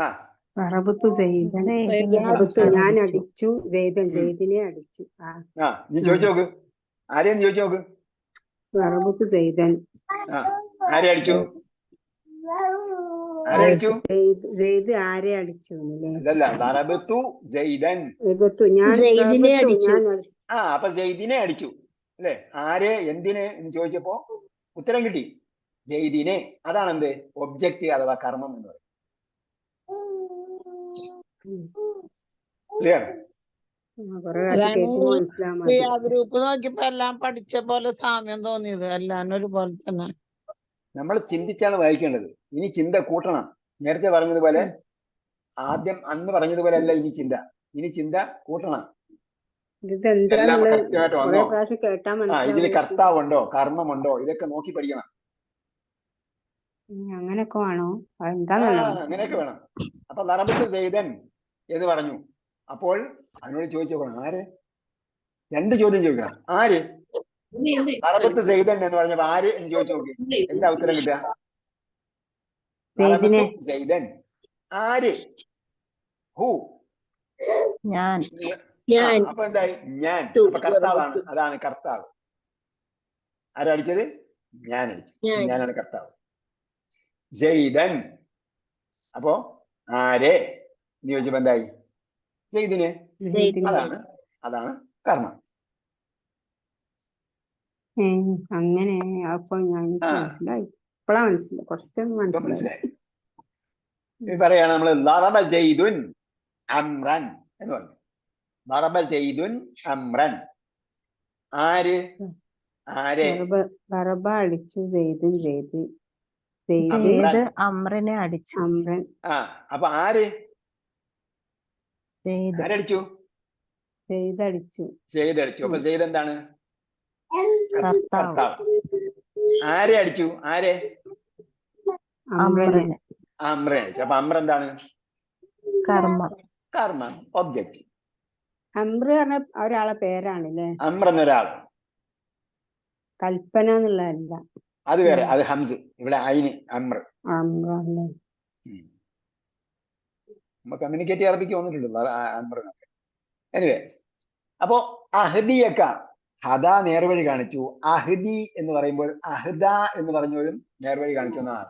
ആ പറബത്തു സെയ്തൻ ഞാൻ അടിച്ചു സെയ്ദിനെ അടിച്ചു. ആ നീ ചോദിച്ചു നോക്ക്. ആരെയും ചോദിച്ചു നോക്ക്. പറബത്തു സെയ്തൻ ആ ആരെ അടിച്ചു? ആരെ അടിച്ചു? സെയ്ദ് ആരെ അടിച്ചു? അല്ലല്ല, ദറബത്തു സൈദൻ. ഞാൻ ആ അപ്പൊ സെയ്ദിനെ അടിച്ചു അല്ലെ? ആരെ എന്തിനെ എന്ന് ചോദിച്ചപ്പോ ഉത്തരം കിട്ടി, സെയ്ദിനെ. അതാണ് എന്ത്? ഒബ്ജക്റ്റ് അഥവാ കർമ്മം എന്ന് പറയും. ക്ലിയർ? ഗ്രൂപ്പ് നോക്കിയപ്പോ എല്ലാം പഠിച്ച പോലെ സാമ്യം തോന്നിയത്. എല്ലാം ഒരുപോലെ തന്നെ. നമ്മൾ ചിന്തിച്ചാണ് വായിക്കേണ്ടത്. ഇനി ചിന്ത കൂട്ടണം. നേരത്തെ പറഞ്ഞതുപോലെ, ആദ്യം അന്ന് പറഞ്ഞതുപോലെ അല്ല ഇനി ചിന്ത. ഇനി ചിന്ത കൂട്ടണം. എല്ലാം കൃത്യമായിട്ട് വന്നോ? ആ ഇതിൽ കർത്താവുണ്ടോ, കർമ്മമുണ്ടോ, ഇതൊക്കെ നോക്കി പഠിക്കണം. അങ്ങനെയൊക്കെ വേണോ? അങ്ങനെയൊക്കെ വേണം. അപ്പൊ ദറബത്തു സൈദൻ എന്ന് പറഞ്ഞു. അപ്പോൾ അതിനോട് ചോദിച്ചു നോക്കണം, ആര്? രണ്ട് ചോദ്യം ചോദിക്കണം. ആര്? ദറബത്തു സൈദൻ എന്ന് പറഞ്ഞപ്പോ ആര് എന്ന് ചോദിച്ചു നോക്കി. എന്താ ഉത്തരം കിട്ടുക? ദറബത്തു സൈദൻ. ആര്? ഹൂ? ഞാൻ. അപ്പൊ എന്തായി? ഞാൻ. അപ്പൊ കർത്താവാണ്. അതാണ് കർത്താവ്. ആരടിച്ചത്? ഞാൻ അടിച്ചു. ഞാനാണ് കർത്താവ്. ജയ്ദൻ. അപ്പോ ആരെ എന്ന് ചോദിച്ചപ്പോ എന്തായി? ജയ്ദിനെ. അതാണ് കർമ്മം. അങ്ങനെ അപ്പൊ ഞാൻ മനസ്സിലായി. ഇപ്പഴാ മനസ്സിലായി. കുറച്ചൊന്നും മനസ്സിലായി. പറയാണ് നമ്മള് ലറബ ജയ്ദുൻ അംറൻ എന്ന് പറഞ്ഞു. ലറബ ജയ്ദുൻ അംറൻ. ആര്? ആരെ? ലറബ അടിച്ചു സെയ്ദ് അമ്രനെ അടിച്ചു. അമ്രൻ. ആ അപ്പൊ ആര്? ആരടിച്ചു? സെയ്ദ് അടിച്ചു. അപ്പൊ സെയ്ദ് എന്താണ്? കർത്താവ്. ആരെ അടിച്ചു? ആരെ? അമ്രനെ. അമ്രനെ അടിച്ചു. അപ്പൊ അമ്ര എന്താണ്? കർമ്മം. ഒബ്ജക്റ്റ്. അമ്ര പറഞ്ഞ ഒരാളെ പേരാണല്ലേ? അമ്ര എന്നൊരാൾ. കൽപ്പന എന്നുള്ളതല്ല. അത് വേറെ. അത് ഹംസ്. ഇവിടെ ഐന് അമ്ര. നമ്മ കമ്മ്യൂണിക്കേറ്റ് അറബിക്ക് വന്നിട്ടുണ്ട് അമ്രനൊക്കെ. എനിവേ, അപ്പോ അഹദിയക്ക, ഹദ നേർവഴി കാണിച്ചു. അഹദി എന്ന് പറയുമ്പോൾ അഹദ എന്ന് പറഞ്ഞാലും നേർവഴി കാണിച്ചു എന്നാണ്.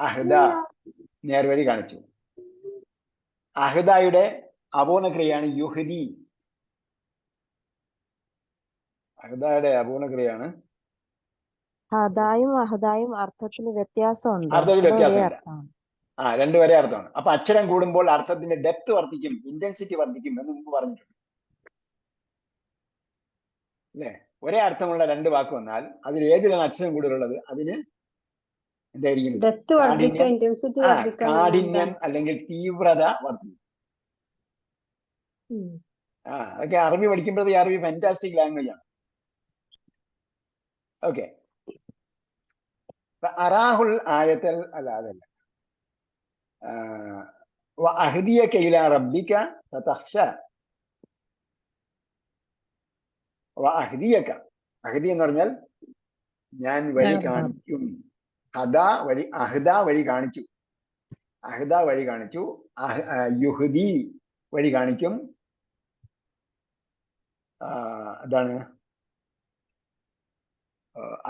അഹദ നേർവഴി കാണിച്ചു. അഹദയുടെ അപൂർണക്രിയയാണ് യുഹദി. അഹദയുടെ അപൂർണക്രിയയാണ്. ഹദായും അഹദായും അർത്ഥത്തിന് വ്യത്യാസമുണ്ട്. അർത്ഥത്തിൽ വ്യത്യാസമില്ല. രണ്ടുപേരെ അർത്ഥമാണ്. അപ്പൊ അക്ഷരം കൂടുമ്പോൾ അർത്ഥത്തിന്റെ ഡെപ്ത് വർദ്ധിക്കും, ഇന്റൻസിറ്റി വർദ്ധിക്കും എന്ന് മുമ്പ് പറഞ്ഞിട്ടുണ്ട് അല്ലേ? ഒരേ അർത്ഥമുള്ള രണ്ട് വാക്ക് വന്നാൽ അതിൽ ഏതിലാണ് അക്ഷരം കൂടുതലുള്ളത് അതിന് എന്തായിരിക്കും? കാഠിന്യം അല്ലെങ്കിൽ തീവ്രത വർദ്ധിക്കും. അതൊക്കെ അറബി പഠിക്കുമ്പോഴത്തെ അറബി ഫാന്റാസ്റ്റിക് ലാംഗ്വേജ് ആണ്. ഓക്കെ. അറാഹുൽ ആയത്തൽ അല്ല, അതല്ല. അഹദിയക ഇലാ റബ്ബിക ഫതഖ്ശ. അഹദിയക, അഹദി എന്ന് പറഞ്ഞാൽ ഞാൻ വഴി കാണിക്കും. അഹദ വഴി കാണിച്ചു. അഹദ വഴി കാണിച്ചു. യുഹദി വഴി കാണിക്കും. അതാണ്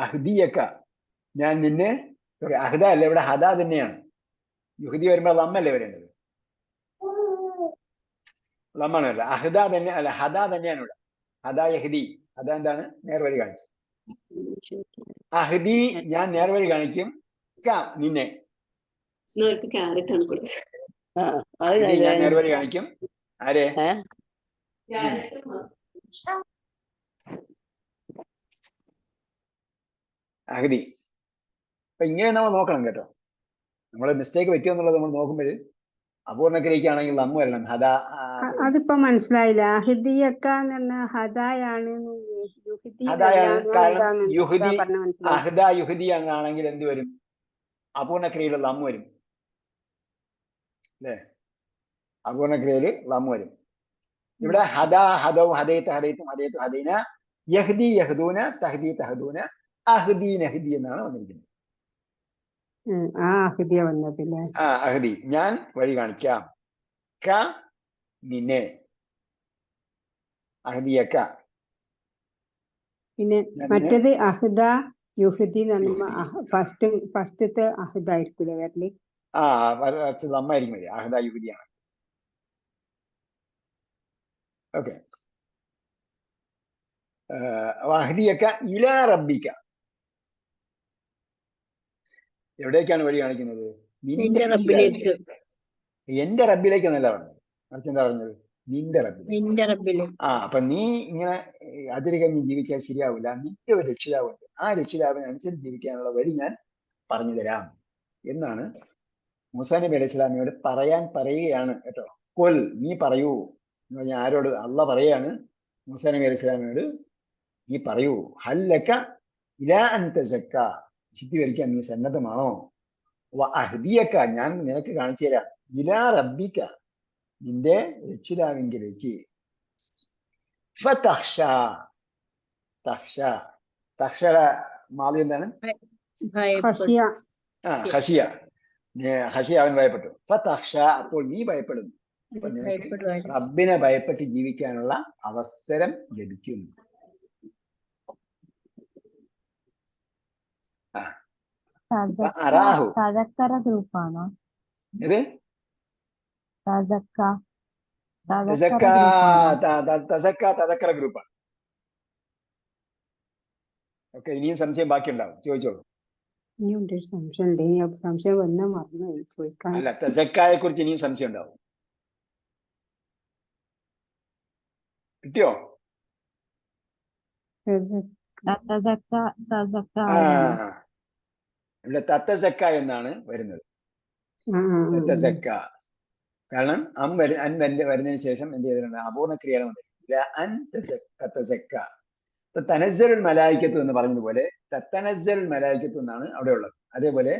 അഹദിയക, ഞാൻ നിന്നെ. സോറി, അഹദ അല്ല, ഇവിടെ ഹദ തന്നെയാണ്. യുഹദി വരുമ്പോൾ ലമ്മല്ലേ വരേണ്ടത്? ലമ്മാണല്ല, അഹദ തന്നെ അല്ല, ഹദ തന്നെയാണ് ഇവിടെ. ഹദ യഹദി. ഹദ എന്താണ്? നേർവഴി കാണിച്ചു. അഹദി ഞാൻ നേർവഴി കാണിക്കും. നിന്നെ ഞാൻ നേർവഴി കാണിക്കും. ആരെ? അഹദി. അപ്പൊ ഇങ്ങനെ നമ്മൾ നോക്കണം കേട്ടോ. നമ്മൾ മിസ്റ്റേക്ക് പറ്റുമോ എന്നുള്ളത് നമ്മൾ നോക്കുമ്പോൾ അപൂർണക്രിയക്കാണെങ്കിൽ നമ്മ വരണം. ഹദ. അതിപ്പോ മനസ്സിലായില്ല. അഹദിയക്ക എന്ന് പറഞ്ഞ ഹദായാണ്. ഹദായാണ്. കാരണം യുഹദി, അഹദ യുഹദി ആണെങ്കിൽ എന്ത് വരും? അപൂർണക്രിയയിൽ ലമ്മ വരും അല്ലേ? അപൂർണക്രിയയിൽ ലമ്മ വരും. ഇവിടെ ഹദ ഹദവും ഹദയത്ത് ഹദയത്തും ഹദയത്തു ഹദൈന യഹ്ദി യഹ്ദൂന, തഹ്ദി തഹ്ദൂന, അഹ്ദി നഹ്ദി എന്നാണ് വന്നിരിക്കുന്നത്. ആ അഹദിയ വന്നതില്ലേ. അഹ്ദി ഞാൻ വഴി കാണിക്കാം, ക നിന്നെ, അഹ്ദിയക്ക പിന്നെ ഞാൻ മറ്റേത് അഹ്ദ യുഹദി എന്ന് പറയുമ്പോ ഫസ്റ്റത്തെ അഹദായിരിക്കൂലേ വരല്? അമ്മായിരിക്കും വരിക, അഹ്ദ യുഹദിയാണ്. ഓക്കെ. അഹ്ദിയക്ക ഇലാ റബ്ബിക, എവിടേക്കാണ് വഴി കാണിക്കുന്നത്? നിന്റെ റബ്ബിലേക്ക്. എന്റെ റബ്ബിലേക്ക് എന്നല്ല പറഞ്ഞത്, മറിച്ച് എന്താ പറഞ്ഞത്? നിന്റെ റബ്ബിലേക്ക്. നിന്റെ റബ്ബിലേക്ക്. അപ്പൊ നീ ഇങ്ങനെ അതിര് കഴിഞ്ഞ് ജീവിച്ചാൽ ശരിയാവില്ല. നിന്റെ ഒരു രക്ഷിതാവുണ്ട്, ആ രക്ഷിതാവിനനുസരിച്ച് ജീവിക്കാനുള്ള വഴി ഞാൻ പറഞ്ഞു തരാം എന്നാണ് മൂസാ നബി അലൈഹി സ്വലാമിയോട് പറയുകയാണ് കേട്ടോ. കൊൽ, നീ പറയൂ എന്ന് പറഞ്ഞാൽ ആരോട്? അള്ളാഹ് പറയാണ് മൂസാ നബി അലൈഹി സ്വലാമിയോട്, നീ പറയൂ, ഹല്ലക ഇലാ അൻ തസക്ക, വിശുദ്ധീകരിക്കാൻ നീ സന്നദ്ധമാണോ? അഹ്ദിയക്ക, ഞാൻ നിനക്ക് കാണിച്ചു തരാം, ഇലാ റബ്ബിക, നിന്റെ രക്ഷിതാവിങ്കിലേക്ക്. തഹ്ഷയുടെ മാതി എന്താണ്? ഖശിയ. ഖശിയ. ഖശിയ, അവൻ ഭയപ്പെട്ടു. ഫതഖ്ഷ, അപ്പോൾ നീ ഭയപ്പെടുന്നു. അപ്പൊ നിനക്ക് റബ്ബിനെ ഭയപ്പെട്ട് ജീവിക്കാനുള്ള അവസരം ലഭിക്കും. അറാഹു തദക്കറ ഗ്രൂപ്പാണോ ഇത്? തദക്കറ ഗ്രൂപ്പാണ്. ഓക്കെ, ഇനിയും സംശയം ബാക്കിയുണ്ടാവും, ചോദിച്ചോളൂ. ഇനിയുണ്ട് സംശയം ഉണ്ട്, സംശയം വന്നാൽ മറന്നു ചോദിക്കാൻ. അല്ല, തസക്കായെ കുറിച്ച് ഇനിയും സംശയം ഉണ്ടാവും. കിട്ടിയോ? ഇവിടെ തത്തസക്ക എന്നാണ് വരുന്നത്. തത്തസക്ക, കാരണം അൻ വരുന്നതിന് ശേഷം എന്ത് ചെയ്തിട്ടുണ്ട്? അപൂർണ ക്രിയയാണ് വന്നിരിക്കുന്നത്. തനസ്സലുൽ മലായിക്കത്തു എന്ന് പറഞ്ഞതുപോലെ തത്തനസ്സലുൽ മലായിക്കത്തു എന്നാണ് അവിടെ ഉള്ളത്. അതേപോലെ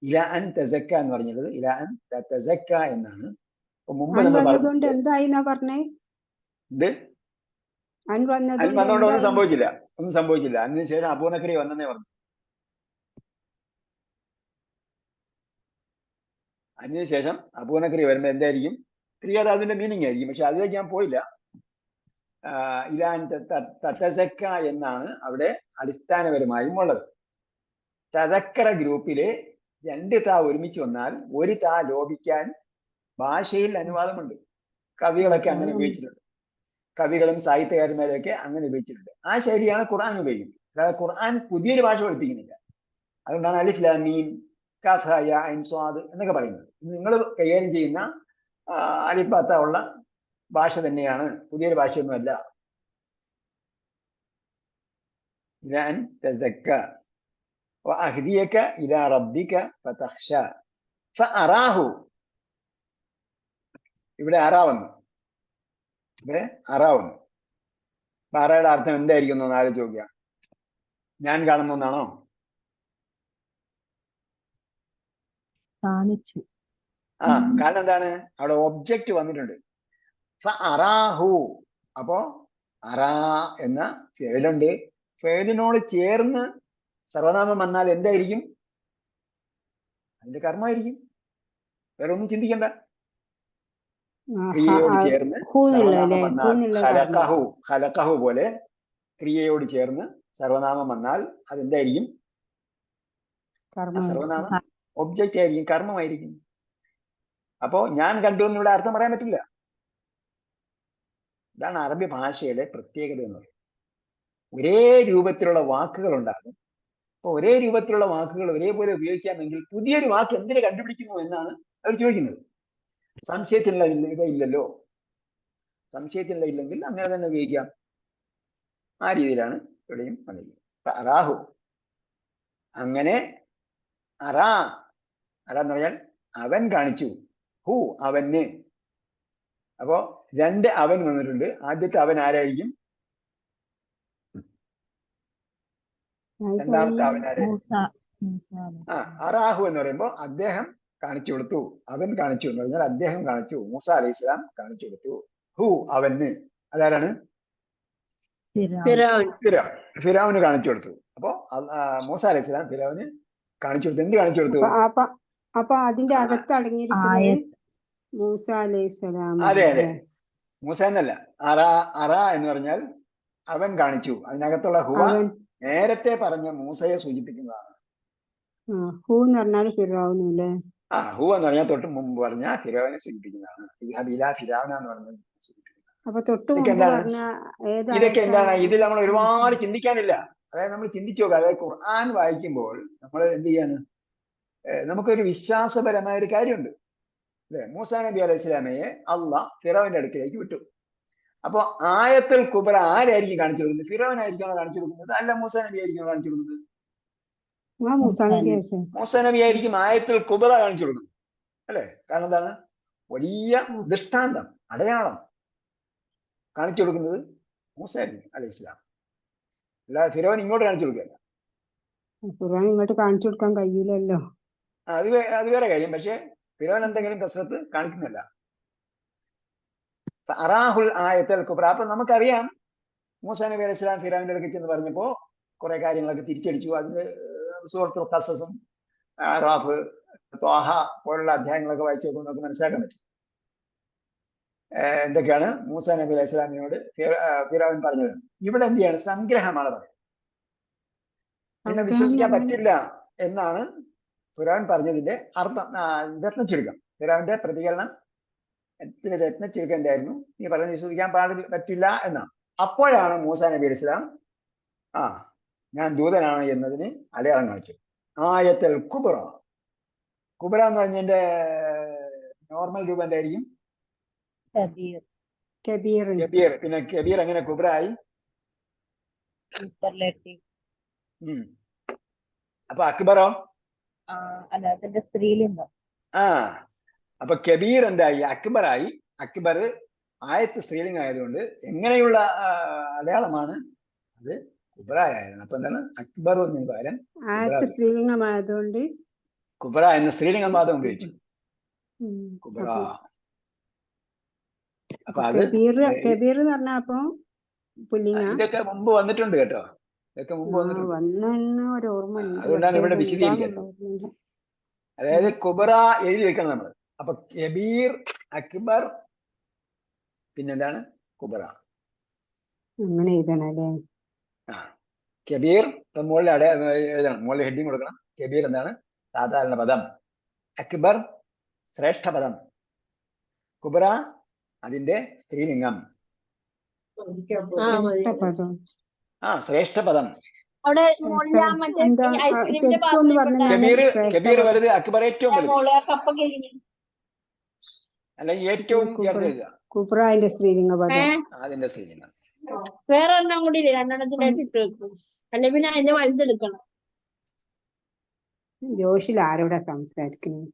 ഇല അൻ തസക്ക എന്ന് പറഞ്ഞത് ഇല അൻ തസക്ക എന്നാണ്. മുമ്പ് നമ്മൾ പറഞ്ഞത് എന്തായി പറഞ്ഞേ? ഇത് അൻ വന്നതുകൊണ്ട് ഒന്നും സംഭവിച്ചില്ല. അതിനുശേഷം അപൂർണക്രിയ വന്നെന്നേ പറഞ്ഞു. അതിനുശേഷം അപൂർണക്രിയ വരുമ്പോൾ എന്തായിരിക്കും? ക്രിയ അതിന്റെ മീനിങ് ആയിരിക്കും. പക്ഷെ അതിലേക്ക് ഞാൻ പോയില്ല. ഇലാൻ തസക്ക എന്നാണ് അവിടെ അടിസ്ഥാനപരമായും ഉള്ളത്. തദക്കറ ഗ്രൂപ്പില് 2 താ ഒരുമിച്ച് വന്നാൽ ഒരു താ ലോപിക്കാൻ ഭാഷയിൽ അനുവാദമുണ്ട്. കവികളൊക്കെ അങ്ങനെ ഉപയോഗിച്ചിട്ടുണ്ട്. കവികളും സാഹിത്യകാരന്മാരൊക്കെ അങ്ങനെ ഉപയോഗിച്ചിട്ടുണ്ട്. ആ ശൈലിയാണ് ഖുർആൻ ഉപയോഗിക്കുന്നത്. അതായത് ഖുർആൻ പുതിയൊരു ഭാഷ പഠിപ്പിക്കുന്നില്ല. അതുകൊണ്ടാണ് അലിഫ് ലാം മീം കാഫ് ഹാ യാ ഐൻ സ്വാദ് എന്നൊക്കെ പറയുന്നത്. നിങ്ങൾ കൈകാര്യം ചെയ്യുന്ന അലിഫ് ഉള്ള ഭാഷ തന്നെയാണ്, പുതിയൊരു ഭാഷയൊന്നുമല്ല. ഇലാൻ തസക്ക വഅഹ്ദിയക ഇലാ റബ്ബിക ഫതഖ്ഷ ഫഅറാഹു. ഇവിടെ അറാ വന്നു. അറയുടെ അർത്ഥം എന്തായിരിക്കും എന്ന് ആലോചിച്ച് നോക്കുക. ഞാൻ കാണുന്ന ഒന്നാണോ? കാരണം എന്താണ്? അവിടെ ഒബ്ജക്റ്റ് വന്നിട്ടുണ്ട്. അറാഹു. അപ്പോ അറാ എന്ന ഫേലുണ്ട്. ഫേലിനോട് ചേർന്ന് സർവനാമം വന്നാൽ എന്തായിരിക്കും? അതിന്റെ കർമ്മമായിരിക്കും. വേറെ ഒന്നും ചിന്തിക്കണ്ട. ക്രിയയോട് ചേർന്ന് സർവനാമം വന്നാൽ ഖലഖഹു പോലെ ക്രിയയോട് ചേർന്ന് സർവനാമം വന്നാൽ അതെന്തായിരിക്കും? സർവനാമം ഒബ്ജക്റ്റ് ആയിരിക്കും, കർമ്മമായിരിക്കും. അപ്പോ ഞാൻ കണ്ടു എന്ന് ഇവിടെ അർത്ഥം പറയാൻ പറ്റില്ല. ഇതാണ് അറബി ഭാഷയുടെ പ്രത്യേകത എന്ന് പറയുന്നത്. ഒരേ രൂപത്തിലുള്ള വാക്കുകൾ ഉണ്ടാകും. അപ്പൊ ഒരേ രൂപത്തിലുള്ള വാക്കുകൾ ഒരേപോലെ ഉപയോഗിക്കാമെങ്കിൽ പുതിയൊരു വാക്ക് എന്തിനു കണ്ടുപിടിക്കുന്നു എന്നാണ് അവർ ചോദിക്കുന്നത്. സംശയത്തിനുള്ള ഇല്ലല്ലോ. സംശയത്തിനുള്ള ഇല്ലെങ്കിൽ അങ്ങനെ തന്നെ ഉപയോഗിക്കാം. ആ രീതിയിലാണ് ഇവിടെയും വന്നിരിക്കുന്നത്. അറാഹു. അങ്ങനെ അറാ എന്ന് പറഞ്ഞാൽ അവൻ കാണിച്ചു. ഹു, അവന്. അപ്പോ 2 അവൻ വന്നിട്ടുണ്ട്. ആദ്യത്തെ അവൻ ആരായിരിക്കും? രണ്ടാമത്തെ അവൻ ആരായിരിക്കും? അറാഹു എന്ന് പറയുമ്പോൾ അദ്ദേഹം കാണിച്ചു കൊടുത്തു. അവൻ കാണിച്ചു എന്ന് പറഞ്ഞാൽ അദ്ദേഹം കാണിച്ചു. മൂസ അലൈഹി സ്വലാം കാണിച്ചു കൊടുത്തു. ഹു, അവന്. അതാരാണ്? ഫിറൗൻ ഫിറൗന് കാണിച്ചു കൊടുത്തു. അപ്പോ മൂസ അലൈഹി സ്വലാം ഫിറൗന് കാണിച്ചു കൊടുത്തു. എന്ത് കാണിച്ചു കൊടുത്തു? അപ്പൊ അതിന്റെ അകത്ത് അടങ്ങിയിരിക്കുന്നത് മൂസ അലൈഹിസ്സലാം. അതെ അതെ, മൂസ എന്നല്ല, അറ എന്ന് പറഞ്ഞാൽ അവൻ കാണിച്ചു. അതിനകത്തുള്ള ഹുവ നേരത്തെ പറഞ്ഞ മൂസയെ സൂചിപ്പിക്കുന്നതാണ്. ഹൂ എന്ന് പറഞ്ഞാൽ ഫിറൗനും അല്ലേ? ഹു എന്ന് പറഞ്ഞാൽ തൊട്ട് മുമ്പ് പറഞ്ഞ ഫിറൗനെ സൂചിപ്പിക്കുന്നതാണ്. ഫിറൗന എന്ന് പറഞ്ഞാൽ അപ്പൊ തൊട്ട് മുമ്പ് പറഞ്ഞ ഇതൊക്കെ എന്താണ്? ഇതിൽ നമ്മൾ ഒരുപാട് ചിന്തിക്കാനില്ല. അതായത് നമ്മൾ ചിന്തിച്ചു നോക്കുക. അതായത് ഖുർആൻ വായിക്കുമ്പോൾ നമ്മൾ എന്ത് ചെയ്യാണ്? നമുക്കൊരു വിശ്വാസപരമായ ഒരു കാര്യമുണ്ട് അല്ലെ? മൂസാ നബി അലൈഹി സ്വലാമയെ അള്ളാഹ് ഫിറൗന്റെ അടുക്കിലേക്ക് വിട്ടു. അപ്പൊ ആയത്തുൽ കുബ്ര ആരായിരിക്കും കാണിച്ചു കൊടുക്കുന്നത്? ഫിറൗൻ ആയിരിക്കും കാണിച്ചു കൊടുക്കുന്നത്, അല്ല മൂസാ നബി ആയിരിക്കും കാണിച്ചു കൊടുക്കുന്നത്? മൂസാ നബി ആയിരിക്കും ആയത്തുൽ കുബ്ര കാണിച്ചു കൊടുക്കുന്നത് അല്ലെ? കാരണം എന്താണ്? വലിയ ദൃഷ്ടാന്തം, അടയാളം കാണിച്ചു കൊടുക്കുന്നത് മൂസാ നബി അലൈഹി സ്വലാം, അല്ല ഫിറൗൻ ഇങ്ങോട്ട് കാണിച്ചു കൊടുക്കുകയല്ല. ഫിറൗൻ ഇങ്ങോട്ട് കാണിച്ചു കൊടുക്കാൻ കഴിയില്ലല്ലോ. അത് വേറെ കാര്യം. പക്ഷെ ഫിറൗൻ എന്തെങ്കിലും കസരത്ത് കാണിക്കുന്നില്ല. അറാഹുൽ ആയത്തുൽ കുബ്ര. അപ്പൊ നമുക്കറിയാം മൂസാ നബി അലൈഹി സ്വലാം ഫിറൗന്റെ അടുക്കൽ ചെന്ന് പറഞ്ഞപ്പോ കുറെ കാര്യങ്ങളൊക്കെ തിരിച്ചടിച്ചു. അതിന് സൂറത്തുൽ ഖസസും അറാഫ്, ത്വാഹ പോലുള്ള അധ്യായങ്ങളൊക്കെ വായിച്ചു നോക്കുമ്പോൾ നമുക്ക് മനസ്സിലാക്കാൻ പറ്റും എന്തൊക്കെയാണ് മൂസാ നബി അലൈഹി സ്വലാമിനോട് ഫിറൗൻ പറഞ്ഞത്. ഇവിടെ എന്ത് ചെയ്യാണ്? സംഗ്രഹമാണ് പറയുന്നത്. ഇതിനെ വിശ്വസിക്കാൻ പറ്റില്ല എന്നാണ് ഫിറൗൻ പറഞ്ഞതിന്റെ അർത്ഥം. രത്നച്ചുരുക്കം, ഫിറൗന്റെ പ്രതികരണം രത്നച്ചുരുക്കം എന്തായിരുന്നു? നീ പറയുന്നത് വിശ്വസിക്കാൻ പറ്റില്ല എന്നാണ്. അപ്പോഴാണ് മൂസാ നബി അലൈഹി സ്വലാം ഞാൻ ദൂതനാണ് എന്നതിന് അടയാളം കാണിച്ചു. ആയത്തുൽ കുബ്ര. കുബ്ര എന്ന് പറഞ്ഞതിന്റെ നോർമൽ രൂപം എന്തായിരിക്കും? കബീർ. പിന്നെ കബീർ എങ്ങനെ കുബ്ര ആയി? അപ്പൊ അക്ബറോ? സ്ത്രീലിംഗം. അപ്പൊ കബീർ എന്തായി? അക്ബറായി. അക്ബർ ആയത്ത് സ്ത്രീലിംഗം ആയതുകൊണ്ട് എങ്ങനെയുള്ള അടയാളമാണ് അത്? കുബ്ര ആയതാണ്. അപ്പൊ എന്താണ്? അക്ബർ എന്നതിന് പകരം ആയത്ത് സ്ത്രീലിംഗമായതുകൊണ്ട് കുബ്ര എന്ന സ്ത്രീലിംഗം പാദം ഉപയോഗിച്ചു. കുബ്ര. അപ്പൊ അത് കബീർ എന്ന് പറഞ്ഞ അപ്പൊ ഇതൊക്കെ മുമ്പ് വന്നിട്ടുണ്ട് കേട്ടോ. ഇതൊക്കെ മുമ്പ് വന്നിട്ടുണ്ട്. ഒരു ഓർമ്മ. അതുകൊണ്ടാണ് ഇവിടെ വിശദീകരിക്കുന്നത്. അതായത് കുബ്ര എഴുതി വെക്കണം നമ്മൾ. അപ്പൊ കബീർ, അക്ബർ, പിന്നെന്താണ്? കുബ്ര. അങ്ങനെ എഴുതണല്ലേ? കബീർ മുകളിൽ എഴുതണം, മുകളിൽ ഹെഡിങ് കൊടുക്കണം. കബീർ എന്താണ്? സാധാരണ പദം. അക്ബർ ശ്രേഷ്ഠ പദം. കുബ്ര അതിന്റെ സ്ത്രീലിംഗം. ശ്രേഷ്ഠ പദം. കബീർ വലുത്, അക്ബർ ഏറ്റവും വലുത്, അല്ലെങ്കിൽ ഏറ്റവും ചേർത്ത് എഴുതുക. കുബ്ര അതിന്റെ സ്ത്രീലിംഗ പദം. അതിന്റെ സ്ത്രീലിംഗം. വേറെ ഒരെണ്ണം കൂടി ഇല്ലേ? രണ്ടെണ്ണത്തിനായിട്ട് ഇട്ട് വെക്കും. അല്ലെ പിന്നെ അതിന്റെ വലുതെടുക്കണം. ജോഷിൽ ആരോടാ സംസാരിക്കുന്നത്?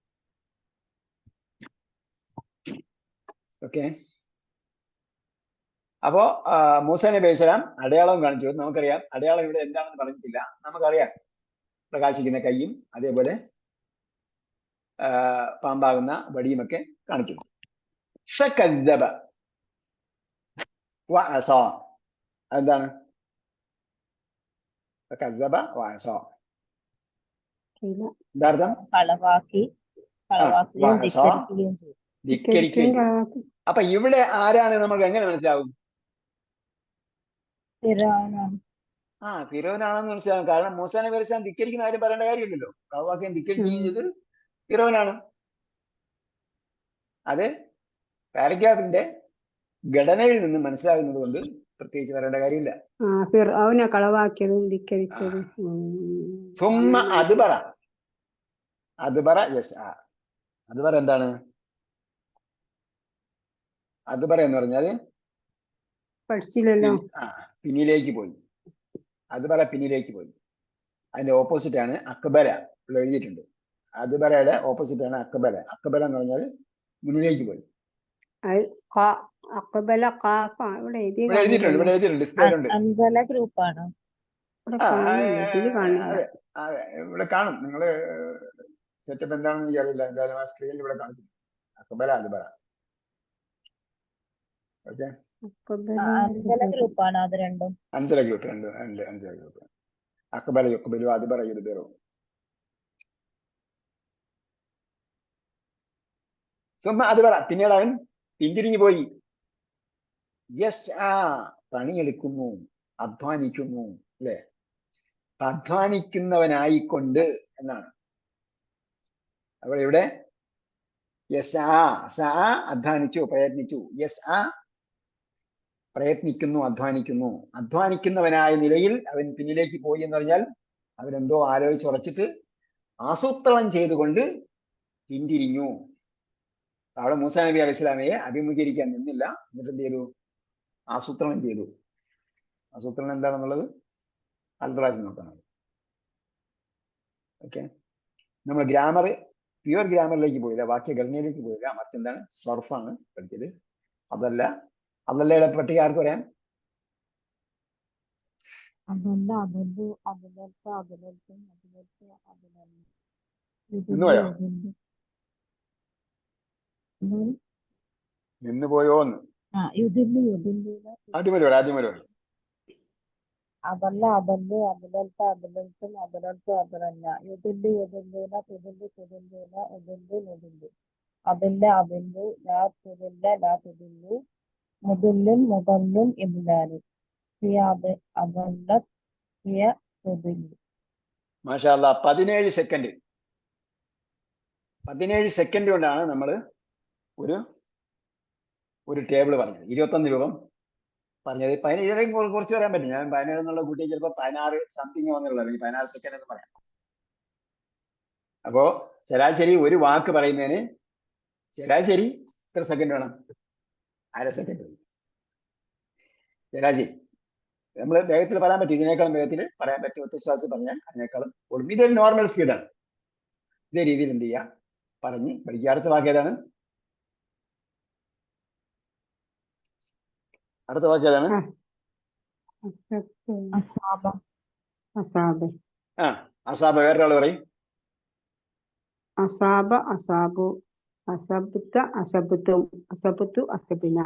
ഓക്കെ. അപ്പോ മൂസാ നബി അലൈഹി സ്വലാം അടയാളം കാണിച്ചു. നമുക്കറിയാം അടയാളം ഇവിടെ എന്താണെന്ന് പറഞ്ഞിട്ടില്ല. നമുക്കറിയാം പ്രകാശിക്കുന്ന കൈയും അതേപോലെ പാമ്പാകുന്ന വടിയുമൊക്കെ കാണിച്ചു. എന്താണ്? എന്താർത്ഥം? ധിക്കരിക്കുകയും ചെയ്തു. അപ്പൊ ഇവിടെ ആരാണ് നമുക്ക് എങ്ങനെ മനസ്സിലാവും? ഫിറൗനാണെന്ന് മനസ്സിലാവും. കാരണം മൂസാ നബി അലൈഹി സ്വലാം ധിക്കരിക്കുന്ന കാര്യം പറയേണ്ട കാര്യമില്ലല്ലോ. കളവാക്കുകയും ധിക്കരിക്കുകയും ചെയ്ത് ഫിറൗനാണ്. അത് പാരഗ്രാഫിന്റെ ഘടനയിൽ നിന്ന് മനസ്സിലാകുന്നത് കൊണ്ട് പ്രത്യേകിച്ച് പറയേണ്ട കാര്യമില്ല. ഫിറൗനെ കളവാക്കിയതും ധിക്കരിച്ചതും. സുമ്മ അദ്ബറ. അദ്ബറ, യെസ്. അദ്ബറ എന്താണ്? അദ്ബറ എന്ന് പറഞ്ഞാല് പഠിച്ചില്ലല്ലോ. പിന്നിലേക്ക് പോയി. അദ്ബറ പിന്നിലേക്ക് പോയി. അതിന്റെ ഓപ്പോസിറ്റ് ആണ് അക്ബര. ഇവിടെ എഴുതിയിട്ടുണ്ട്. അദ്ബറയുടെ ഓപ്പോസിറ്റ് ആണ് അക്ബര. അക്ബര എന്ന് പറഞ്ഞാൽ മുന്നിലേക്ക് പോയി. ഇവിടെ എഴുതിയിട്ടുണ്ട്. ഇവിടെ എഴുതിയിട്ടുണ്ട്. ഡിസ്പ്ലേയിലുണ്ട്. അതെ, ഇവിടെ കാണും. നിങ്ങള് സെറ്റപ്പ് എന്താണെന്ന് എനിക്കറിയില്ല. എന്തായാലും ആ സ്ക്രീനിൽ ഇവിടെ കാണിച്ചിട്ടുണ്ട്. അക്ബര, അദ്ബറ. ഓക്കെ. അഞ്ചല ഗ്രൂപ്പാണ് അത് രണ്ടും. അഞ്ചര ഗ്രൂപ്പ് അഞ്ചര ഗ്രൂപ്പ്. അക്ബല യുക്ബലു അദ്ബറ യുദ്ബിറു. സുമ്മ അദ്ബറ, പിന്നീട് അവൻ പിന്തിരിഞ്ഞു പോയി. പണിയെടുക്കുന്നു, അധ്വാനിക്കുന്നു, അല്ലെ? അധ്വാനിക്കുന്നവനായിക്കൊണ്ട് എന്നാണ്. അപ്പോൾ ഇവിടെ അധ്വാനിച്ചു, പ്രയത്നിച്ചു. പ്രയത്നിക്കുന്നു, അധ്വാനിക്കുന്നു. അധ്വാനിക്കുന്നവനായ നിലയിൽ അവൻ പിന്നിലേക്ക് പോയി എന്ന് പറഞ്ഞാൽ അവരെന്തോ ആലോചിച്ചുറച്ചിട്ട് ആസൂത്രണം ചെയ്തുകൊണ്ട് പിന്തിരിഞ്ഞു. അവിടെ മൂസാ നബി അലൈഹി സ്വലാമയെ അഭിമുഖീകരിക്കാൻ നിന്നില്ല. എന്നിട്ട് എന്ത് ചെയ്തു? ആസൂത്രണം ചെയ്തു. ആസൂത്രണം എന്താണെന്നുള്ളത് അടുത്ത പ്രാവശ്യം നോക്കണം. ഓക്കെ, നമ്മൾ പ്യുവർ ഗ്രാമറിലേക്ക് പോയില്ല, വാക്യഘടനയിലേക്ക് പോയില്ല. മറ്റെന്താണ്? സർഫാണ് പഠിച്ചത്. അതല്ലയുടെ പട്ടിക ആർക്ക് പറയാം? നിന്ന് പോയോന്ന് ആദ്യം വരും. അതല്ല അതല്ല് അതിലൽത്ത് അതിലൽത്തും അതിലൽത്ത് അതിലല്ല യുദില്ല് യുദില്ലൂന തുദില്ല് തുദില്ലൂന ഉദില്ല് നുദില്ല് അതില്ല അതില്ലു ലാ തുദില്ല ലാ തുദില്ലു മുദില്ലുൻ മുദല്ലുൻ ഇദ്ലാല് ഹിയ അതല്ലത് ഹിയ തുദില്ലു. മാഷാ അല്ലാഹ്. 17 സെക്കൻഡ് കൊണ്ടാണ് നമ്മൾ ഒരു ടേബിൾ പറഞ്ഞത്. 21 രൂപം പറഞ്ഞത്. 15 കുറച്ച് പറയാൻ പറ്റും. ഞാൻ 17 എന്നുള്ള കൂട്ടി ചിലപ്പോൾ 16 സംതിങ് വന്നുള്ളത്, അല്ലെങ്കിൽ 16 സെക്കൻഡ് എന്ന് പറയാം. അപ്പോ ശരാശരി ഒരു വാക്ക് പറയുന്നതിന് ശരാശരി എത്ര സെക്കൻഡ് വേണം? 1/2 സെക്കൻഡ്. ശരാശരി നമ്മൾ വേഗത്തിൽ പറയാൻ പറ്റും, ഇതിനേക്കാളും വേഗത്തിൽ പറയാൻ പറ്റും. ഒറ്റശ്വാസം പറഞ്ഞാൽ അതിനേക്കാളും ഓടും. ഇതൊരു നോർമൽ സ്പീഡാണ്. ഇതേ രീതിയിൽ എന്ത് ചെയ്യുക, പറഞ്ഞ് പഠിക്കുക. അടുത്ത വാക്ക് ഏതാണ്? അസാബ. വേറൊരാൾ പറയും. അസാബ അസാബു, അസബ്ത അസബ്തും, അസബ്തു അസബിന,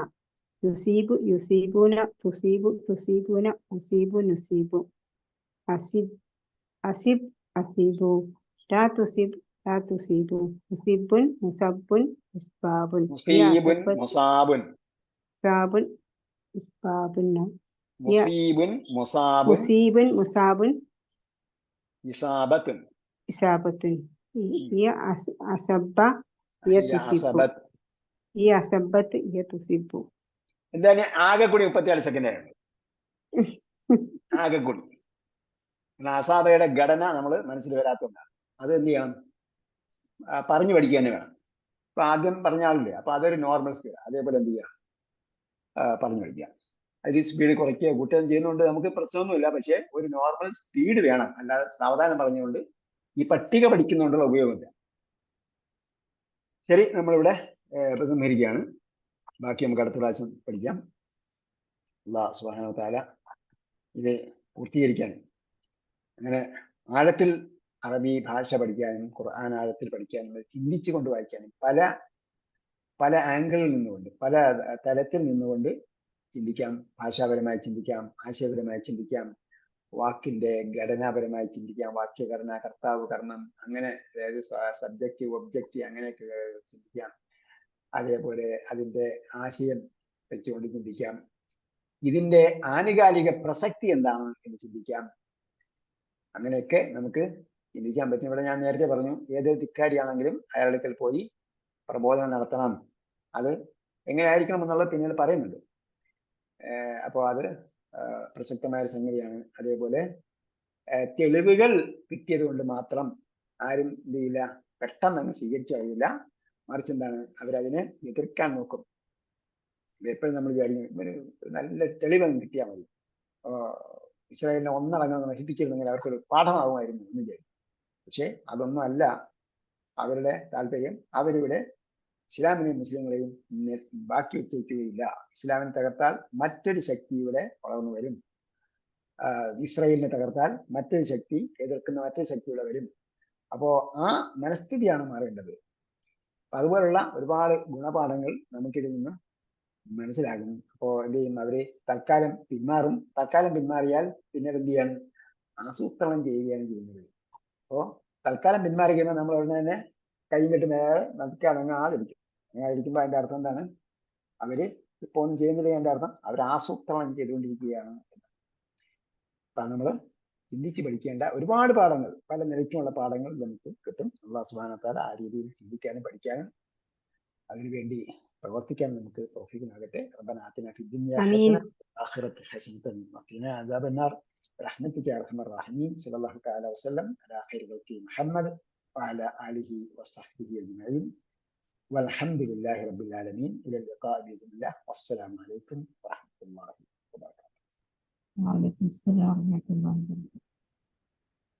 യുസീബു യുസീബൂന, തുസീബു തുസീബൂന, ഉസീബു നുസീബു, അസിബ് അസീബു, ലാ തുസിബ് ലാ തുസീബു, മുസിബുൻ മുസബുൻ, ഇസ്ബാബുൻ മുസാബുൻ ഇസ്ബാബുൻ, മുസാബുൻ മുസാബുൻ ഇസാബത്തുൻ ഇസാബത്തുൻ, അസബ്ബ അസബ്ബത്ത് തുസിബു. എന്താണ് ആകെ കൂടി 36 സെക്കൻഡ് ആയിരുന്നു. ആകെ കൂടി. അസാബയുടെ ഘടന നമ്മൾ മനസ്സിൽ വരാത്തതുകൊണ്ടാണ്. അത് എന്ത് ചെയ്യണം? പറഞ്ഞു പഠിക്കുക തന്നെ വേണം. അപ്പൊ ആദ്യം പറഞ്ഞ ആളില്ലേ, അപ്പൊ അതൊരു നോർമൽ സ്പീഡ്. അതേപോലെ എന്ത് ചെയ്യുക? പറഞ്ഞു പഠിക്കുക. അതിൽ സ്പീഡ് കുറയ്ക്കുക കൂട്ടുകയും ചെയ്യുന്നതുകൊണ്ട് നമുക്ക് പ്രശ്നമൊന്നുമില്ല. പക്ഷെ ഒരു നോർമൽ സ്പീഡ് വേണം, അല്ലാതെ സാവധാനം പറഞ്ഞുകൊണ്ട് ഈ പട്ടിക പഠിക്കുന്നതുകൊണ്ടുള്ള ഉപയോഗമില്ല. ശരി, നമ്മളിവിടെ ഉപസംഹരിക്കുകയാണ്. ബാക്കി നമുക്ക് അടുത്ത പ്രാവശ്യം പഠിക്കാം. അല്ലാഹു സുബ്ഹാനഹു വ തആല ഇത് പൂർത്തീകരിക്കാനും അങ്ങനെ ആഴത്തിൽ അറബി ഭാഷ പഠിക്കാനും ഖുർആൻ ആഴത്തിൽ പഠിക്കാനും ചിന്തിച്ചു കൊണ്ട് വായിക്കാനും പല ആംഗിളിൽ നിന്നുകൊണ്ട്, പല തലത്തിൽ നിന്നുകൊണ്ട് ചിന്തിക്കാം. ഭാഷാപരമായി ചിന്തിക്കാം, ആശയപരമായി ചിന്തിക്കാം, വാക്കിന്റെ ഘടനാപരമായി ചിന്തിക്കാം, വാക്യഘടന, കർത്താവ്, കർമ്മം, അങ്ങനെ, അതായത് സബ്ജക്റ്റ് ഒബ്ജക്റ്റ്, അങ്ങനെയൊക്കെ ചിന്തിക്കാം. അതേപോലെ അതിന്റെ ആശയം വെച്ചുകൊണ്ട് ചിന്തിക്കാം. ഇതിന്റെ ആനുകാലിക പ്രസക്തി എന്താണ് എന്ന് ചിന്തിക്കാം. അങ്ങനെയൊക്കെ നമുക്ക് ചിന്തിക്കാൻ പറ്റും. ഇവിടെ ഞാൻ നേരത്തെ പറഞ്ഞു, ഏത് ധിക്കാരിയാണെങ്കിലും അയാളുടെ അടുക്കൽ പോയി പ്രബോധനം നടത്തണം. അത് എങ്ങനെ ആയിരിക്കണം എന്നുള്ളത് പിന്നീട് പറയുന്നുണ്ട്. അപ്പോൾ അത് പ്രസക്തമായ ഒരു സംഗതിയാണ്. അതേപോലെ തെളിവുകൾ കിട്ടിയത് കൊണ്ട് മാത്രം ആരും എന്ത് ചെയ്യില്ല, പെട്ടെന്ന് അങ്ങ് സ്വീകരിച്ചു കഴിയില്ല. മറിച്ച് എന്താണ്, അവരതിനെ എതിർക്കാൻ നോക്കും. എപ്പോഴും നമ്മൾ വിചാരിക്കും ഒരു നല്ല തെളിവങ്ങ് കിട്ടിയാൽ മതി, ഇസ്രായേലിനെ ഒന്നടങ്കം നശിപ്പിച്ചിരുന്നെങ്കിൽ അവർക്കൊരു പാഠമാകുമായിരുന്നു എന്ന് വിചാരിക്കും. പക്ഷെ അതൊന്നും അല്ല അവരുടെ താല്പര്യം. അവരിവിടെ ഇസ്ലാമിനെയും മുസ്ലിങ്ങളെയും ബാക്കി വെച്ചേക്കുകയില്ല. ഇസ്ലാമിനെ തകർത്താൽ മറ്റൊരു ശക്തി ഇവിടെ വളർന്നു വരും. ഇസ്രായേലിനെ തകർത്താൽ മറ്റൊരു ശക്തി, എതിർക്കുന്ന മറ്റൊരു ശക്തി ഇവിടെ വരും. അപ്പോ ആ മനസ്ഥിതിയാണ് മാറേണ്ടത്. അതുപോലുള്ള ഒരുപാട് ഗുണപാഠങ്ങൾ നമുക്കിതിൽ നിന്ന് മനസ്സിലാകും. അപ്പോ എന്ത് ചെയ്യും? അവര് തൽക്കാലം പിന്മാറും. തൽക്കാലം പിന്മാറിയാൽ പിന്നീട് എന്ത് ചെയ്യാണ്? ആസൂത്രണം ചെയ്യുകയാണ് ചെയ്യുന്നത്. അപ്പോ തൽക്കാലം പിന്മാറി കഴിയുമ്പോൾ നമ്മൾ ഉടനെ തന്നെ കൈയും കെട്ടി നേരെ നമുക്ക് അനങ്ങാതിരിക്കും. അനങ്ങാതിരിക്കുമ്പോൾ അതിന്റെ അർത്ഥം എന്താണ്? അവര് ഇപ്പൊ ഒന്നും ചെയ്യുന്നില്ല. അതിന്റെ അർത്ഥം അവർ ആസൂത്രണം ചെയ്തുകൊണ്ടിരിക്കുകയാണ്. അപ്പൊ നമ്മൾ ചിന്തിച്ച് പഠിക്കേണ്ട ഒരുപാട് പാഠങ്ങൾ, പല നിലയ്ക്കുമുള്ള പാഠങ്ങൾ നമുക്ക് കിട്ടും. അല്ലാഹു സുബ്ഹാനഹു വ തആല ആ രീതിയിൽ ചിന്തിക്കാനും പഠിക്കാനും അതിനുവേണ്ടി പ്രവർത്തിക്കാൻ നമുക്ക് തൗഫീഖ് നൽകട്ടെ. റബ്ബനാ ആതിനാ ഫിദ് ദുനിയാ ആമീൻ. ഹസന വആഖിറതി ഹസനതൻ വഖിനാ അദാബന്നാർ برحمتك يا ارحم الراحمين. صلى الله تعالى وسلم على خير خلقه محمد وعلى اله وصحبه اجمعين والحمد لله رب العالمين. الى اللقاء باذن الله والسلام عليكم ورحمه الله وبركاته. وعليكم السلام ورحمة الله وبركاته.